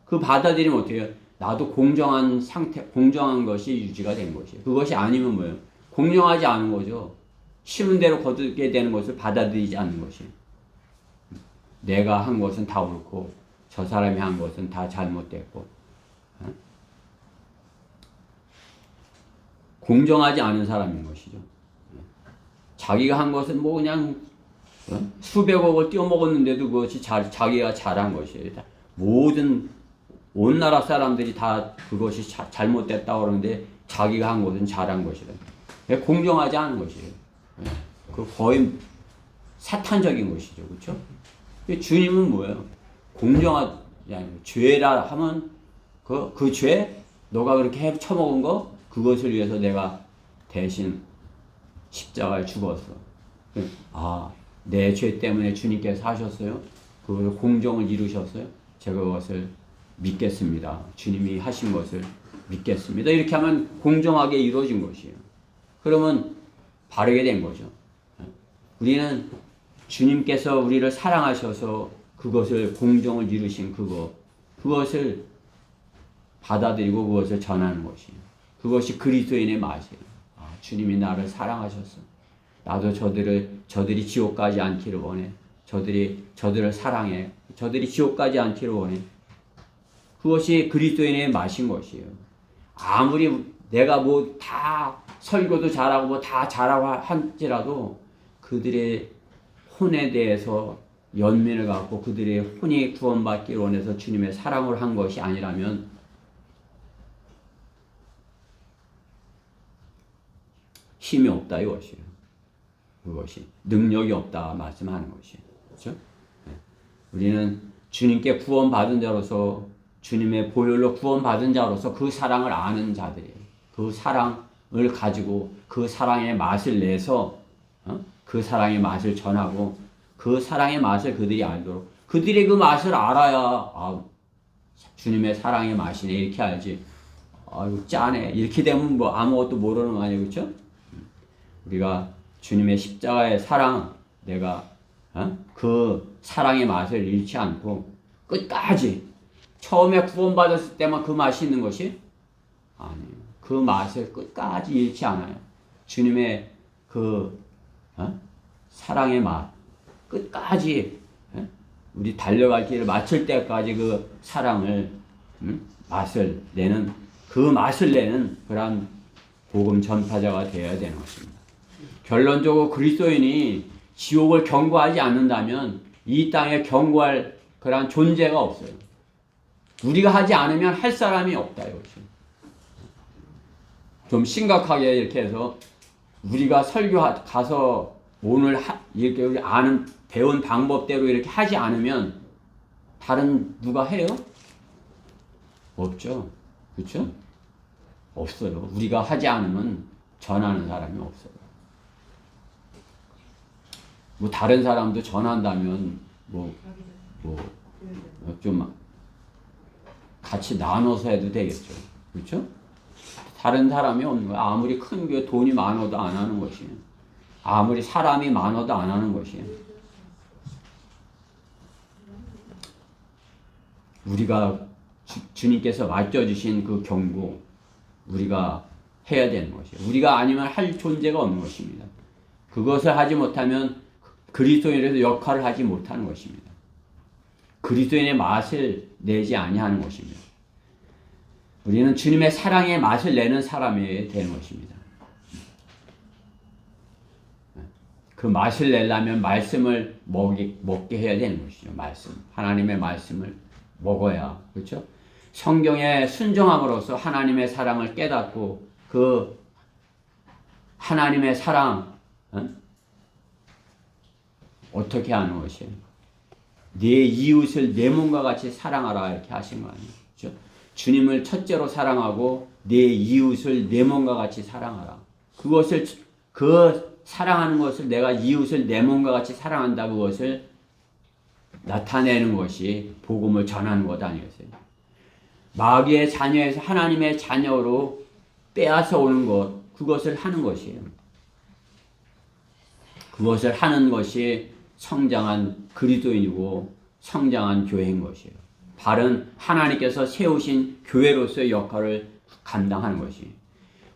그 받아들이면 어떻게 해요? 나도 공정한 상태, 공정한 것이 유지가 된 것이에요. 그것이 아니면 뭐예요? 공정하지 않은 거죠. 심은 대로 거두게 되는 것을 받아들이지 않는 것이에요. 내가 한 것은 다 옳고 저 사람이 한 것은 다 잘못됐고 공정하지 않은 사람인 것이죠. 자기가 한 것은 뭐 그냥 수백억을 띄어먹었는데도 그것이 자기가 잘한 것이에요. 모든 온 나라 사람들이 다 그것이 잘못됐다고 그러는데 자기가 한 것은 잘한 것이다. 공정하지 않은 것이에요. 그 거의 사탄적인 것이죠. 그렇죠? 주님은 뭐예요? 공정하지 않은 죄라 하면 그 죄 너가 그렇게 처먹은 거 그것을 위해서 내가 대신 십자가에 죽었어. 내 죄 때문에 주님께서 하셨어요. 그걸 공정을 이루셨어요. 제가 그것을 믿겠습니다. 주님이 하신 것을 믿겠습니다. 이렇게 하면 공정하게 이루어진 것이에요. 그러면 바르게 된 거죠. 우리는 주님께서 우리를 사랑하셔서 그것을 공정을 이루신 그것을 받아들이고 그것을 전하는 것이에요. 그것이 그리스도인의 맛이에요. 주님이 나를 사랑하셨어. 나도 저들이 지옥 가지 않기를 원해. 저들을 사랑해. 저들이 지옥 가지 않기를 원해. 그것이 그리스도인의 맛인 것이에요. 아무리 내가 뭐 다 설교도 잘하고 뭐 다 잘하고 할지라도 그들의 혼에 대해서 연민을 갖고 그들의 혼이 구원받기를 원해서 주님의 사랑을 한 것이 아니라면 힘이 없다 이것이에요. 그것이 능력이 없다 말씀하는 것이에요. 그렇죠? 우리는 주님께 구원받은 자로서 주님의 보혈로 구원받은 자로서 그 사랑을 아는 자들이에요. 그 사랑을 가지고 그 사랑의 맛을 내서 그 사랑의 맛을 전하고 그 사랑의 맛을 그들이 알도록 그들이 그 맛을 알아야 주님의 사랑의 맛이네 이렇게 알지. 이거 짜네 이렇게 되면 뭐 아무것도 모르는 거 아니에요. 그렇죠? 우리가 주님의 십자가의 사랑 내가 그 사랑의 맛을 잃지 않고 끝까지 처음에 구원받았을 때만 그 맛이 있는 것이 아니에요. 그 맛을 끝까지 잃지 않아요. 주님의 그 사랑의 맛 끝까지 우리 달려갈 길을 마칠 때까지 그 사랑을 맛을 내는 그 맛을 내는 그러한 복음 전파자가 되어야 되는 것입니다. 결론적으로 그리스도인이 지옥을 경고하지 않는다면 이 땅에 경고할 그러한 존재가 없어요. 우리가 하지 않으면 할 사람이 없다 이거죠. 좀 심각하게 이렇게 해서 우리가 설교 가서 오늘 이렇게 우리 아는 배운 방법대로 이렇게 하지 않으면 다른 누가 해요? 없죠. 그렇죠? 없어요. 우리가 하지 않으면 전하는 사람이 없어요. 뭐 다른 사람도 전한다면 좀 같이 나눠서 해도 되겠죠. 그렇죠? 다른 사람이 없는 거예요. 아무리 큰 교회 돈이 많아도 안 하는 것이에요. 아무리 사람이 많아도 안 하는 것이에요. 우리가 주님께서 맡겨주신 그 경고 우리가 해야 되는 것이에요. 우리가 아니면 할 존재가 없는 것입니다. 그것을 하지 못하면 그리스도인으로서 역할을 하지 못하는 것입니다. 그리스도인의 맛을 내지 아니하는 것입니다. 우리는 주님의 사랑의 맛을 내는 사람이 되는 것입니다. 그 맛을 내려면 말씀을 먹게 해야 되는 것이죠. 말씀. 하나님의 말씀을 먹어야. 그렇죠? 성경에 순종함으로써 하나님의 사랑을 깨닫고 그 하나님의 사랑 어떻게 하는 것이에요? 네 이웃을 내 몸과 같이 사랑하라 이렇게 하신 거 아니에요? 그렇죠? 주님을 첫째로 사랑하고 내 이웃을 내 몸과 같이 사랑하라. 그 사랑하는 것을 내가 이웃을 내 몸과 같이 사랑한다 그것을 나타내는 것이 복음을 전하는 것 아니겠어요? 마귀의 자녀에서 하나님의 자녀로 빼앗아 오는 것 그것을 하는 것이에요. 그것을 하는 것이 성장한 그리스도인이고 성장한 교회인 것이에요. 바른 하나님께서 세우신 교회로서의 역할을 감당하는 것이.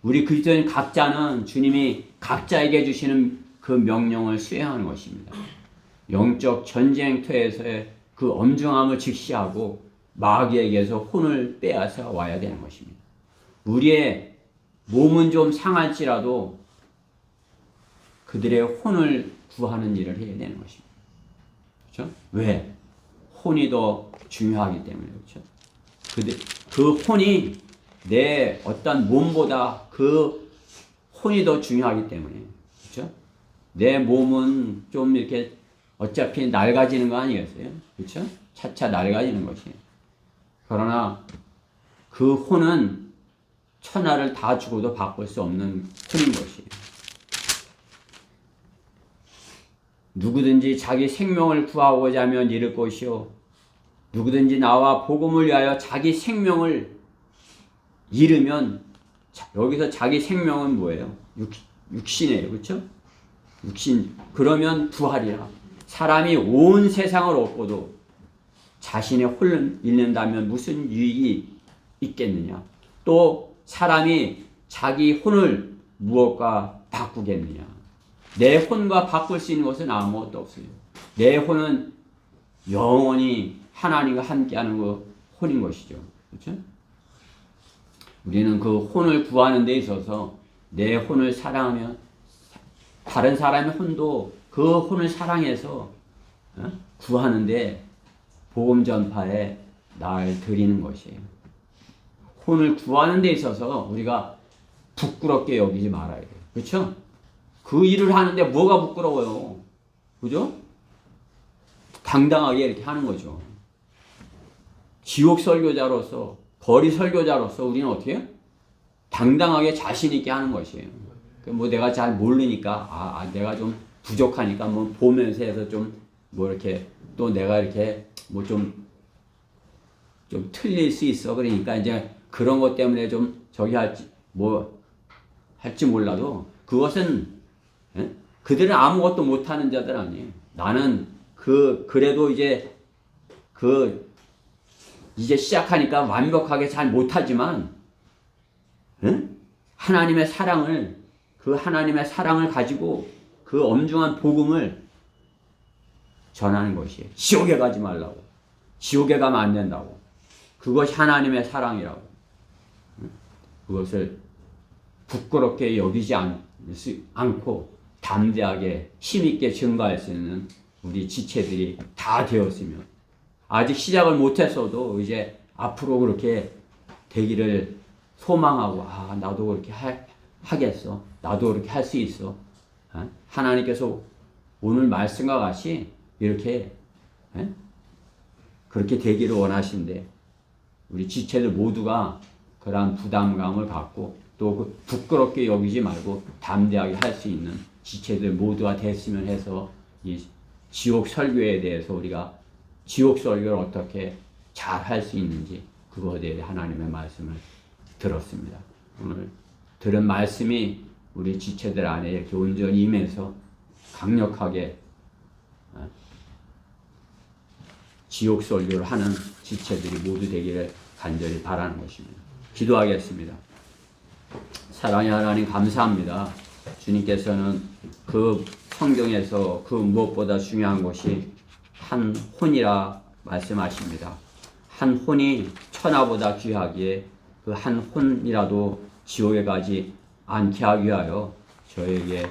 우리 그리스도인 각자는 주님이 각자에게 주시는 그 명령을 수행하는 것입니다. 영적 전쟁터에서의 그 엄중함을 직시하고 마귀에게서 혼을 빼앗아 와야 되는 것입니다. 우리의 몸은 좀 상할지라도 그들의 혼을 구하는 일을 해야 되는 것입니다. 그렇죠? 왜? 혼이 더 중요하기 때문에 그렇죠. 그 혼이 내 어떤 몸보다 그 혼이 더 중요하기 때문에 그렇죠. 내 몸은 좀 이렇게 어차피 낡아지는 거 아니겠어요? 그렇죠? 차차 낡아지는 것이에요. 그러나 그 혼은 천하를 다 주고도 바꿀 수 없는 혼인 것이에요. 누구든지 자기 생명을 구하고자 하면 잃을 것이요 누구든지 나와 복음을 위하여 자기 생명을 잃으면, 여기서 자기 생명은 뭐예요? 육신이에요. 그렇죠? 육신. 그러면 부활이라. 사람이 온 세상을 얻고도 자신의 혼을 잃는다면 무슨 유익이 있겠느냐? 또 사람이 자기 혼을 무엇과 바꾸겠느냐? 내 혼과 바꿀 수 있는 것은 아무것도 없어요. 내 혼은 영원히 하나님과 함께하는 그 혼인 것이죠. 그렇죠? 우리는 그 혼을 구하는 데 있어서 내 혼을 사랑하면 다른 사람의 혼도 그 혼을 사랑해서 구하는데 복음 전파에 날 드리는 것이에요. 혼을 구하는 데 있어서 우리가 부끄럽게 여기지 말아야 돼요. 그렇죠? 그 일을 하는데 뭐가 부끄러워요? 그죠? 당당하게 이렇게 하는 거죠. 지옥 설교자로서, 거리 설교자로서 우리는 어떻게 해요? 당당하게 자신 있게 하는 것이에요. 뭐 내가 잘 모르니까, 내가 좀 부족하니까 뭐 보면서 해서 좀 뭐 이렇게 또 내가 이렇게 뭐 좀 틀릴 수 있어. 그러니까 이제 그런 것 때문에 좀 저기 할지 몰라도 그것은, 그들은 아무것도 못하는 자들 아니에요. 나는 그래도 이제 시작하니까 완벽하게 잘 못하지만, 하나님의 사랑을 가지고 그 엄중한 복음을 전하는 것이에요. 지옥에 가지 말라고. 지옥에 가면 안 된다고. 그것이 하나님의 사랑이라고. 그것을 부끄럽게 여기지 않고 담대하게 힘있게 증거할 수 있는 우리 지체들이 다 되었으면, 아직 시작을 못했어도 이제 앞으로 그렇게 되기를 소망하고, 나도 그렇게 하겠어. 나도 그렇게 할 수 있어. 하나님께서 오늘 말씀과 같이 이렇게 그렇게 되기를 원하신데, 우리 지체들 모두가 그러한 부담감을 갖고 또 부끄럽게 여기지 말고 담대하게 할 수 있는 지체들 모두가 됐으면 해서, 이 지옥 설교에 대해서 우리가 지옥 설교를 어떻게 잘 할 수 있는지 그거에 대해 하나님의 말씀을 들었습니다. 오늘 들은 말씀이 우리 지체들 안에 이렇게 온전히 임해서 강력하게 지옥 설교를 하는 지체들이 모두 되기를 간절히 바라는 것입니다. 기도하겠습니다. 사랑의 하나님, 감사합니다. 주님께서는 그 성경에서 그 무엇보다 중요한 것이 한 혼이라 말씀하십니다. 한 혼이 천하보다 귀하기에 그 한 혼이라도 지옥에 가지 않게 하기 위하여 저에게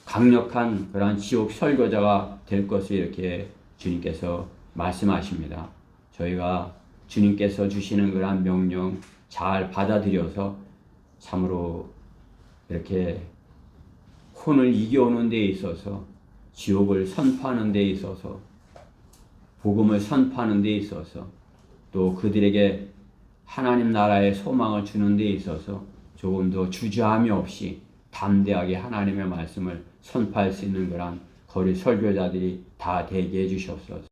강력한 그러한 지옥 설교자가 될 것을 이렇게 주님께서 말씀하십니다. 저희가 주님께서 주시는 그러한 명령 잘 받아들여서 참으로 이렇게 혼을 이겨오는 데 있어서, 지옥을 선포하는 데 있어서, 복음을 선포하는 데 있어서, 또 그들에게 하나님 나라의 소망을 주는 데 있어서 조금 더 주저함이 없이 담대하게 하나님의 말씀을 선포할 수 있는 그런 거리 설교자들이 다 되게 해주시옵소서.